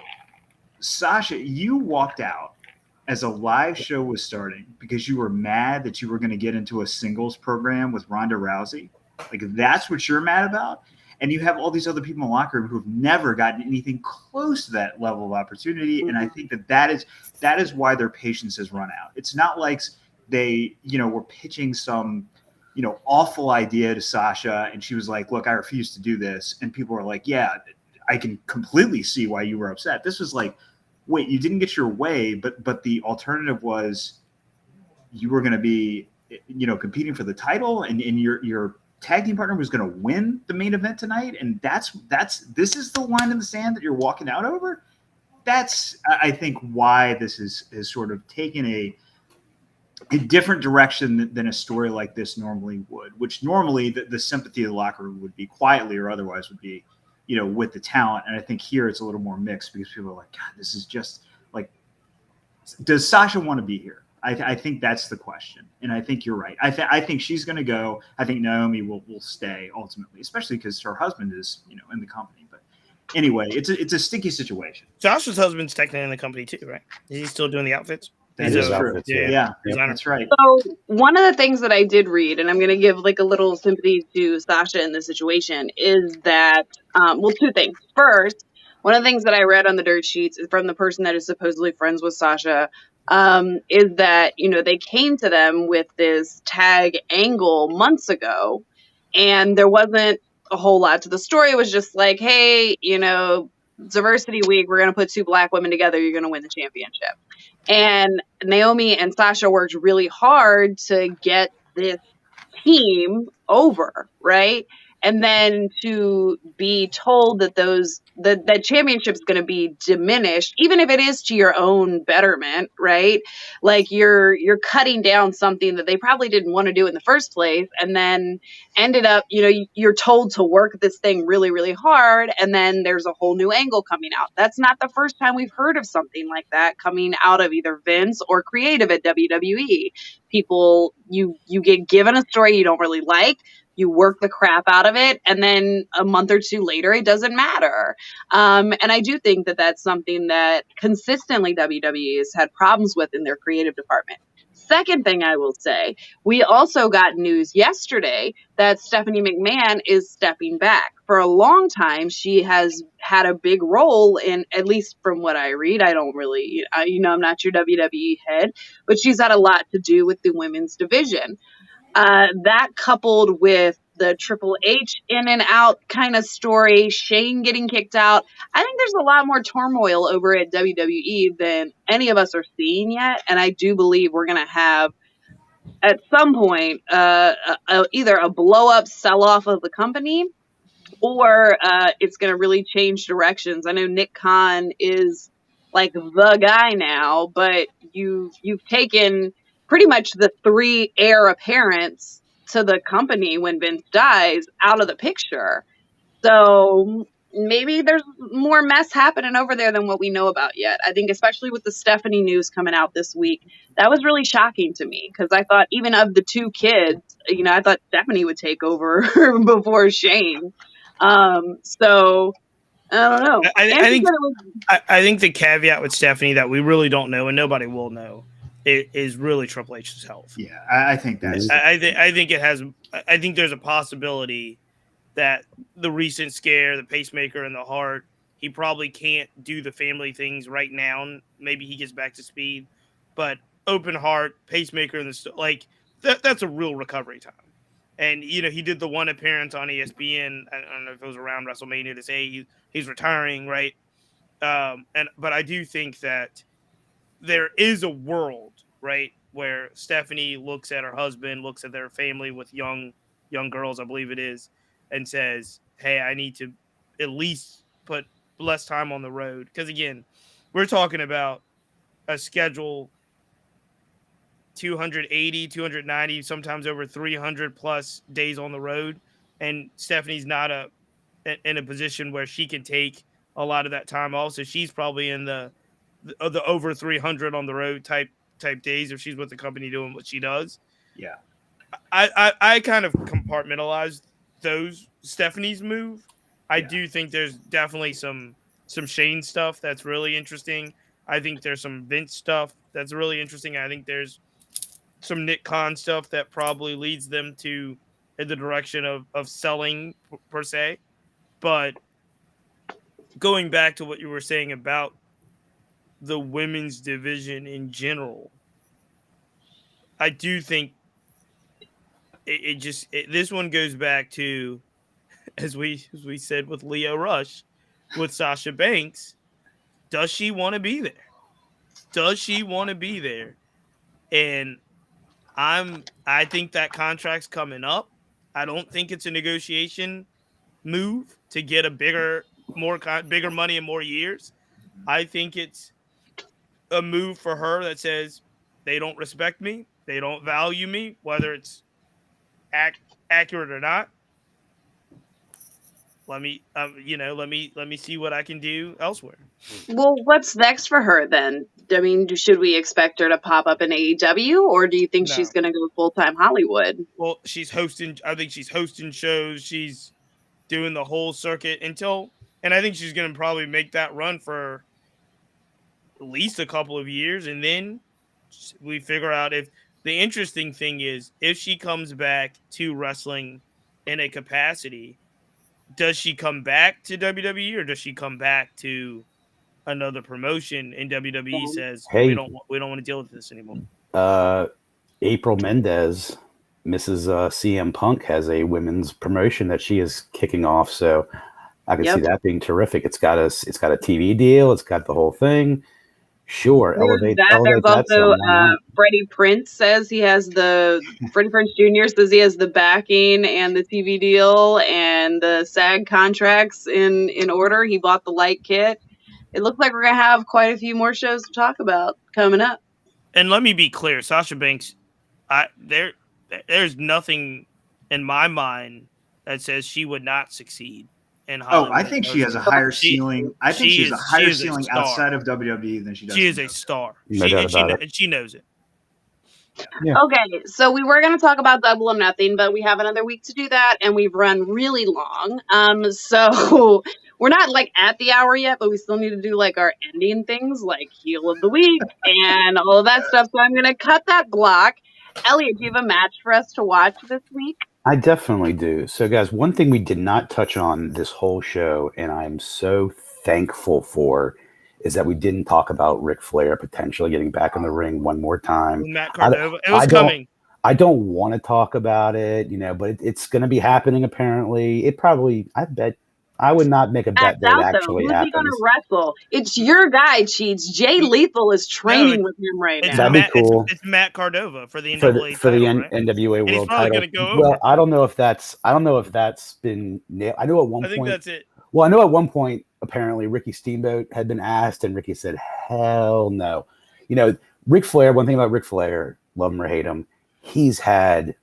Sasha, you walked out as a live show was starting because you were mad that you were going to get into a singles program with Ronda Rousey. Like that's what you're mad about. And you have all these other people in the locker room who've never gotten anything close to that level of opportunity. And I think that is why their patience has run out. It's not like they, were pitching some, awful idea to Sasha and she was like, look, I refuse to do this. And people were like, yeah, I can completely see why you were upset. This was like, wait, you didn't get your way, but the alternative was you were going to be, competing for the title and your tag team partner was going to win the main event tonight. And this is the line in the sand that you're walking out over. That's, I think, why this is sort of taken a different direction than a story like this normally would, which normally the sympathy of the locker room would be quietly or otherwise would be, with the talent. And I think here it's a little more mixed because people are like, God, this is just like, does Sasha want to be here? I think that's the question. And I think you're right. I think she's going to go. I think Naomi will stay ultimately, especially because her husband is, in the company. But anyway, it's a sticky situation. Sasha's husband's technically in the company too, right? Is he still doing the outfits? That is true. Outfits, Yeah, that's right. So one of the things that I did read, and I'm going to give like a little sympathy to Sasha in this situation, is that, two things. First, one of the things that I read on the dirt sheets is from the person that is supposedly friends with Sasha, is that, they came to them with this tag angle months ago, and there wasn't a whole lot to the story. It was just like, hey, diversity week, we're going to put two black women together. You're going to win the championship. And Naomi and Sasha worked really hard to get this team over, right? And then to be told that that championship is going to be diminished, even if it is to your own betterment, right? Like you're cutting down something that they probably didn't want to do in the first place, and then ended up, you're told to work this thing really, really hard, and then there's a whole new angle coming out. That's not the first time we've heard of something like that coming out of either Vince or creative at WWE. People, you get given a story you don't really like, you work the crap out of it, and then a month or two later, it doesn't matter. And I do think that that's something that consistently WWE has had problems with in their creative department. Second thing I will say, we also got news yesterday that Stephanie McMahon is stepping back. For a long time, she has had a big role in, at least from what I read, I don't really, I'm not your WWE head, but she's had a lot to do with the women's division. That coupled with the Triple H in and out kind of story, Shane getting kicked out. I think there's a lot more turmoil over at WWE than any of us are seeing yet. And I do believe we're going to have at some point either a blow up sell off of the company, or it's going to really change directions. I know Nick Khan is like the guy now, but you've taken pretty much the three heir apparents to the company when Vince dies out of the picture. So maybe there's more mess happening over there than what we know about yet. I think especially with the Stephanie news coming out this week, that was really shocking to me because I thought even of the two kids, I thought Stephanie would take over before Shane. So I don't know. I think the caveat with Stephanie that we really don't know and nobody will know is really Triple H's health. Yeah, I think that's. I think it has. I think there's a possibility that the recent scare, the pacemaker and the heart, he probably can't do the family things right now. Maybe he gets back to speed, but open heart, pacemaker, and that's a real recovery time. And, he did the one appearance on ESPN. I don't know if it was around WrestleMania to say he's retiring, right? But I do think that there is a world, right, where Stephanie looks at her husband, looks at their family with young girls, I believe it is, and says, "Hey, I need to at least put less time on the road." Because again, we're talking about a schedule 280, 290, sometimes over 300 plus days on the road, and Stephanie's not in a position where she can take a lot of that time off. So she's probably in the over 300 on the road type days if she's with the company doing what she does. Yeah. I kind of compartmentalized those Stephanie's move. I do think there's definitely some Shane stuff that's really interesting. I think there's some Vince stuff that's really interesting. I think there's some Nick Khan stuff that probably leads them to in the direction of selling per se. But going back to what you were saying about the women's division in general, I do think this one goes back to as we said with Leo Rush, with Sasha Banks. Does she want to be there? Does she want to be there? And I think that contract's coming up. I don't think it's a negotiation move to get a bigger money and more years. I think it's a move for her that says they don't respect me, they don't value me, whether it's accurate or not. Let me, let me see what I can do elsewhere. Well, what's next for her then? I mean, should we expect her to pop up in AEW, or do you think she's going to go full-time Hollywood? Well, I think she's hosting shows. She's doing the whole circuit and I think she's going to probably make that run for at least a couple of years. And then we figure out if the interesting thing is if she comes back to wrestling in a capacity, does she come back to WWE or does she come back to another promotion and WWE says, hey, we don't want to deal with this anymore? April Mendez, Mrs. CM Punk, has a women's promotion that she is kicking off. So I can see that being terrific. It's got a TV deal. It's got the whole thing. Sure, elevate There's also Freddie Prinze says he has Freddie Prinze Jr. says he has the backing and the TV deal and the SAG contracts in order. He bought the light kit. It looks like we're gonna have quite a few more shows to talk about coming up. And let me be clear, Sasha Banks, there's nothing in my mind that says she would not succeed. I think she has a higher ceiling. I think she has a higher ceiling outside of WWE than she does. She is a star. And she knows it. Yeah. Okay, so we were going to talk about Double or Nothing, but we have another week to do that, and we've run really long. So we're not like at the hour yet, but we still need to do like our ending things, like Heel of the Week and all of that stuff. So I'm going to cut that block. Elliot, do you have a match for us to watch this week? I definitely do. So, guys, one thing we did not touch on this whole show, and I'm so thankful for, is that we didn't talk about Ric Flair potentially getting back in the ring one more time. Matt Cardova. It was coming. I don't want to talk about it, but it's going to be happening apparently. I bet. I would not make a bet that it actually happens. Who's he going to wrestle? It's your guy, Cheats. Jay Lethal is training with him right now. That'd be cool. It's Matt Cardova for the NWA for the right? NWA World title. Go well, over. I don't know if that's been nailed. I know at one point. I think that's it. Well, I know at one point apparently Ricky Steamboat had been asked, and Ricky said, "Hell no." Ric Flair. One thing about Ric Flair, love him or hate him, he's had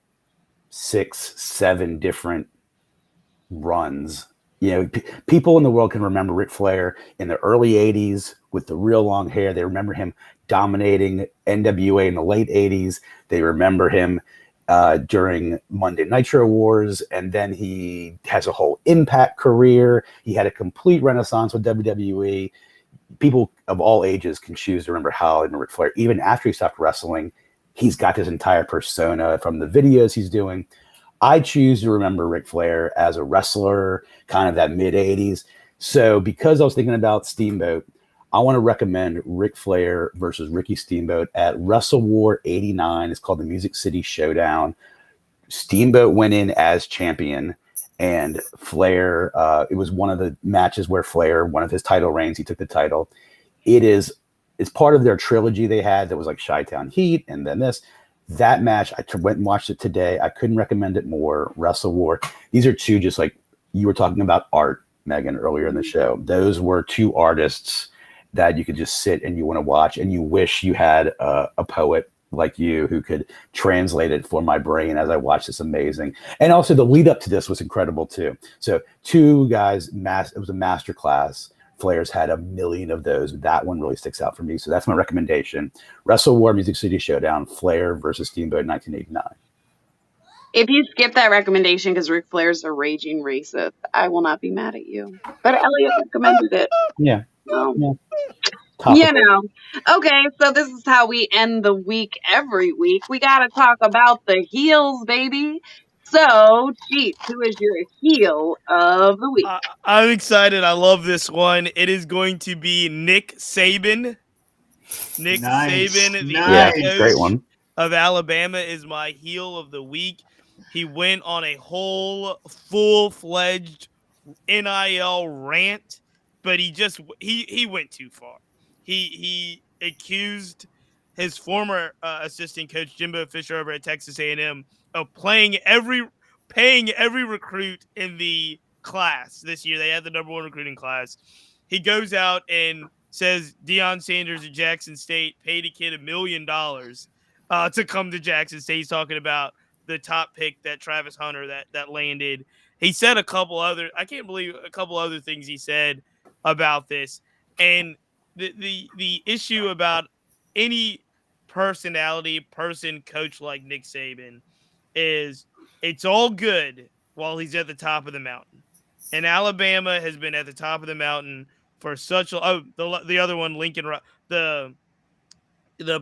6-7 different runs. People in the world can remember Ric Flair in the early 80s with the real long hair. They remember him dominating NWA in the late 80s. They remember him during Monday Nitro Wars. And then he has a whole Impact career. He had a complete renaissance with WWE. People of all ages can choose to remember how Ric Flair, even after he stopped wrestling, he's got his entire persona from the videos he's doing. I choose to remember Ric Flair as a wrestler, kind of that mid-'80s. So because I was thinking about Steamboat, I want to recommend Ric Flair versus Ricky Steamboat at Wrestle War 89. It's called the Music City Showdown. Steamboat went in as champion, and Flair. It was one of the matches where Flair, one of his title reigns, he took the title. It's part of their trilogy they had that was like Chi-Town Heat, and then this. That match, went and watched it today. I couldn't recommend it more. Wrestle War. These are two, just like you were talking about art, Megan, earlier in the show. Those were two artists that you could just sit and you want to watch, and you wish you had a poet like you who could translate it for my brain as I watched this. Amazing. And also the lead up to this was incredible too. So two guys, it was a master class. Flair's had a million of those. That one really sticks out for me. So that's my recommendation. Wrestle War Music City Showdown, Flair versus Steamboat 1989. If you skip that recommendation because Ric Flair's a raging racist, I will not be mad at you. But Elliot recommended it. Yeah. So, Topical. Okay, so this is how we end the week every week. We got to talk about the heels, baby. So, Cheats, who is your heel of the week? I'm excited. I love this one. It is going to be Nick Saban. Nick Saban, the coach great one. of Alabama, is my heel of the week. He went on a whole full-fledged NIL rant, but he went too far. He accused his former assistant coach Jimbo Fisher over at Texas A&M of paying every recruit in the class this year. They had the number one recruiting class. He goes out and says Deion Sanders at Jackson State paid a kid $1 million to come to Jackson State. He's talking about the top pick, that Travis Hunter that landed. He said I can't believe a couple other things he said about this. And the issue about any coach like Nick Saban is it's all good while he's at the top of the mountain. And Alabama has been at the top of the mountain for such a the other one, Lincoln, the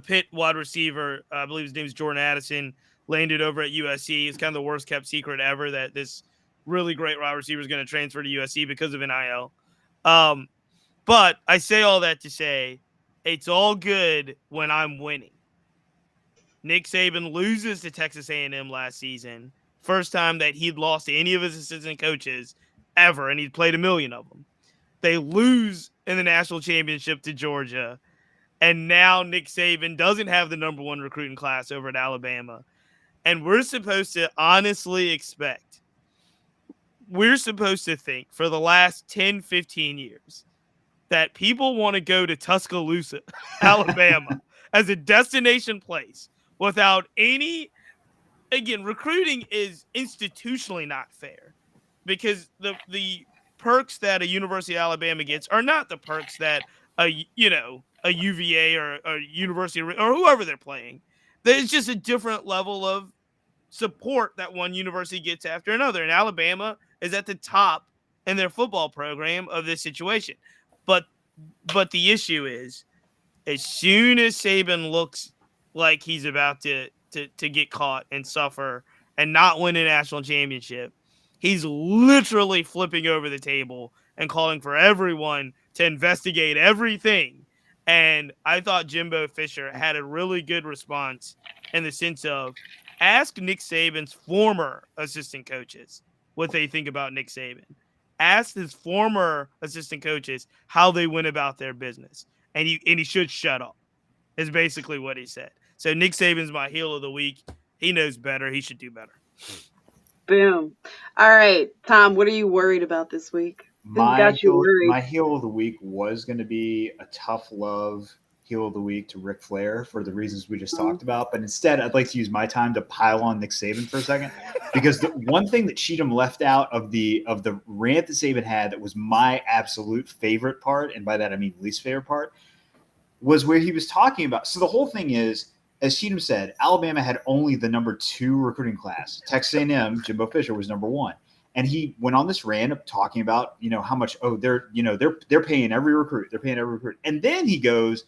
Pitt wide receiver, I believe his name is Jordan Addison, landed over at USC. It's kind of the worst kept secret ever that this really great wide receiver is going to transfer to USC because of NIL. But I say all that to say it's all good when I'm winning. Nick Saban loses to Texas A&M last season. First time that he'd lost to any of his assistant coaches ever, and he'd played 1 million of them. They lose in the national championship to Georgia, and now Nick Saban doesn't have the number one recruiting class over at Alabama. And we're supposed to think for the last 10, 15 years that people want to go to Tuscaloosa, Alabama, as a destination place without any. Again, recruiting is institutionally not fair because the perks that a University of Alabama gets are not the perks that a UVA or a University or whoever they're playing. There's just a different level of support that one university gets after another. And Alabama is at the top in their football program of this situation. But the issue is, as soon as Saban looks like he's about to get caught and suffer and not win a national championship, he's literally flipping over the table and calling for everyone to investigate everything. And I thought Jimbo Fisher had a really good response in the sense of ask Nick Saban's former assistant coaches what they think about Nick Saban. Ask his former assistant coaches how they went about their business. And he should shut up, is basically what he said. So Nick Saban's my heel of the week. He knows better. He should do better. Boom. All right, Tom, what are you worried about this week? My heel of the week was going to be a tough love heel of the week to Ric Flair for the reasons we just talked about. But instead, I'd like to use my time to pile on Nick Saban for a second, because the one thing that Cheatham left out of the rant that Saban had that was my absolute favorite part, and by that I mean least favorite part, was where he was talking about. So the whole thing is, as Cheatham said, Alabama had only the number 2 recruiting class. Texas A&M, Jimbo Fisher, was number 1. And he went on this rant of talking about, how much, they're paying every recruit. They're paying every recruit. And then he goes,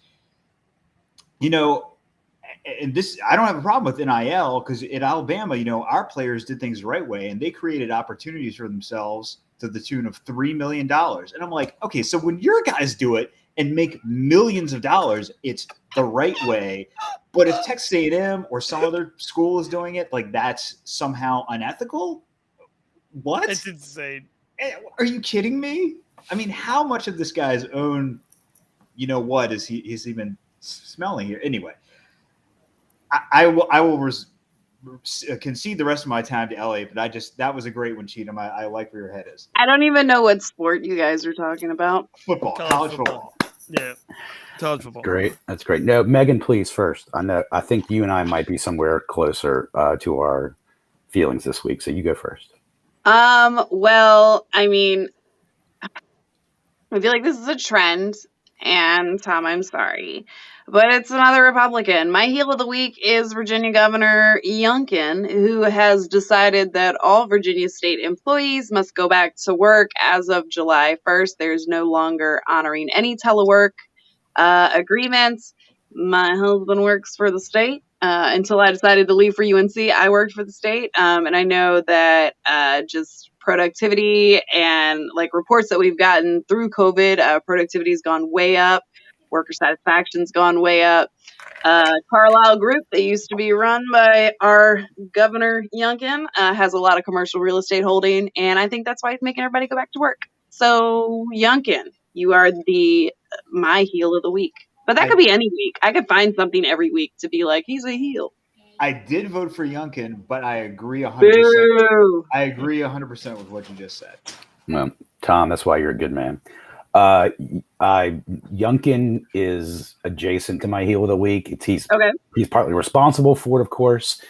and this, I don't have a problem with NIL because at Alabama, our players did things the right way and they created opportunities for themselves to the tune of $3 million. And I'm like, okay, so when your guys do it and make millions of dollars, it's the right way. But if Texas A&M or some other school is doing it, like that's somehow unethical. What? It's insane. Are you kidding me? I mean, how much of this guy's own, you know what, is he's even smelling here? Anyway, I will concede the rest of my time to LA, but that was a great one, Cheatham. I like where your head is. I don't even know what sport you guys are talking about. Football, college football. Yeah, college football. Great, that's great. No, Megan, please first. I think you and I might be somewhere closer to our feelings this week, so you go first. Well, I mean, I feel like this is a trend, and Tom, I'm sorry, but it's another Republican. My heel of the week is Virginia Governor Youngkin, who has decided that all Virginia state employees must go back to work as of July 1st. There's no longer honoring any telework agreements. My husband works for the state. Until I decided to leave for UNC, I worked for the state. And I know that just productivity and like reports that we've gotten through COVID, productivity has gone way up. Worker satisfaction's gone way up. Carlisle Group, that used to be run by our Governor Youngkin, has a lot of commercial real estate holding. And I think that's why he's making everybody go back to work. So Youngkin, you are my heel of the week. But that could be any week. I could find something every week to be like, he's a heel. I did vote for Youngkin, but I agree 100%. Boo. I agree 100% with what you just said. Well, Tom, that's why you're a good man. Youngkin is adjacent to my heel of the week. He's partly responsible for it, of course.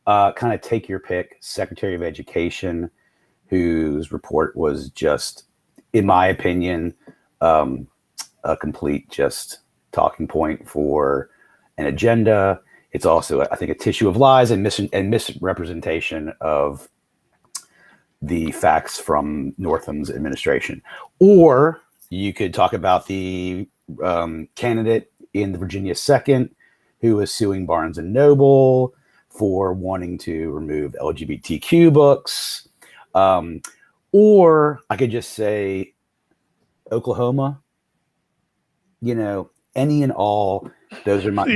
Kind of take your pick. Secretary of Education, whose report was just, in my opinion, a complete just talking point for an agenda. It's also, I think, a tissue of lies and misrepresentation of the facts from Northam's administration. Or you could talk about the candidate in the Virginia 2nd who is suing Barnes & Noble for wanting to remove LGBTQ books. Or I could just say Oklahoma, any and all. Those are my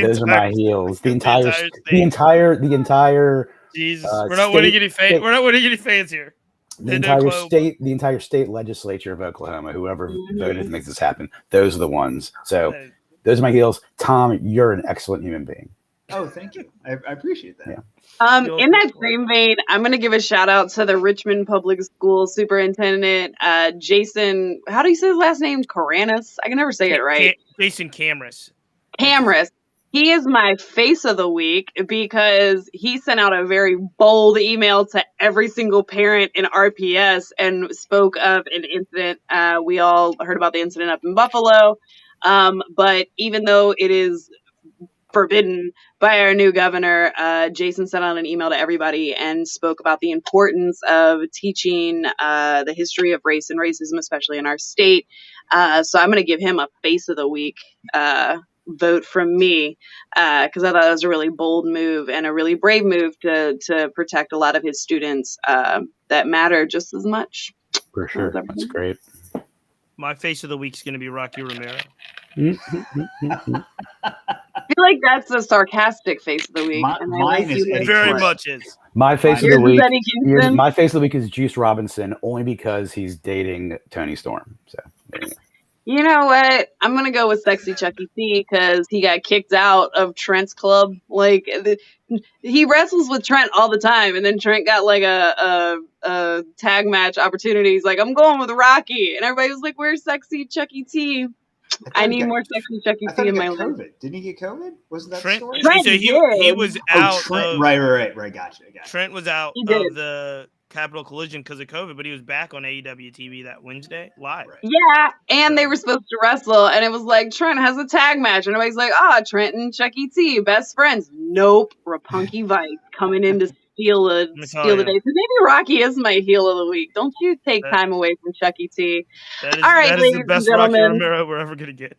heels. The entire. Jesus, we're not winning any fans. We're not winning any fans here. The entire state legislature of Oklahoma, whoever voted to make this happen, those are the ones. So those are my heels. Tom, you're an excellent human being. Oh, thank you. I appreciate that. Yeah. In that same vein, I'm going to give a shout out to the Richmond Public School Superintendent, Jason. How do you say his last name? Karanis? I can never say it right. Jason Camrus. He is my face of the week because he sent out a very bold email to every single parent in RPS and spoke of an incident. We all heard about the incident up in Buffalo. But even though it is forbidden by our new governor, Jason sent out an email to everybody and spoke about the importance of teaching the history of race and racism, especially in our state. So I'm going to give him a face of the week vote from me because I thought it was a really bold move and a really brave move to protect a lot of his students that matter just as much. For sure. That's great. My face of the week is going to be Rocky Romero. I feel like that's a sarcastic face of the week. Mine is very much is. My face of the week. My face of the week is Juice Robinson, only because he's dating Tony Storm. So there you go. You know what? I'm going to go with Sexy Chucky T because he got kicked out of Trent's club. Like, he wrestles with Trent all the time, and then Trent got like a tag match opportunity. He's like, I'm going with Rocky. And everybody was like, where's Sexy Chucky T? I need more Sexy Chucky T in my life. Didn't he get COVID? Wasn't that Trent, the story? Trent he was out. Trent, right. Gotcha. Trent was out of the Capital Collision because of COVID, but he was back on AEW TV that Wednesday live. Right. Yeah, and they were supposed to wrestle, and it was like Trent has a tag match, and everybody's like, Trent and Chucky T, best friends. Nope, Rapunky Vice coming in to steal the day. So maybe Rocky is my heel of the week. Don't you take time away from Chucky T. That is, all right, that is the best Rocky Romero we're ever gonna get.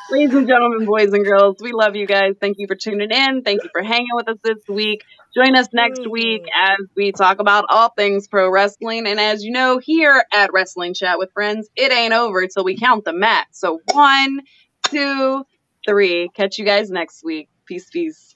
Ladies and gentlemen, boys and girls, we love you guys. Thank you for tuning in. Thank you for hanging with us this week. Join us next week as we talk about all things pro wrestling. And as you know, here at Wrestling Chat with Friends, it ain't over till we count the mat. So 1, 2, 3. Catch you guys next week. Peace, peace.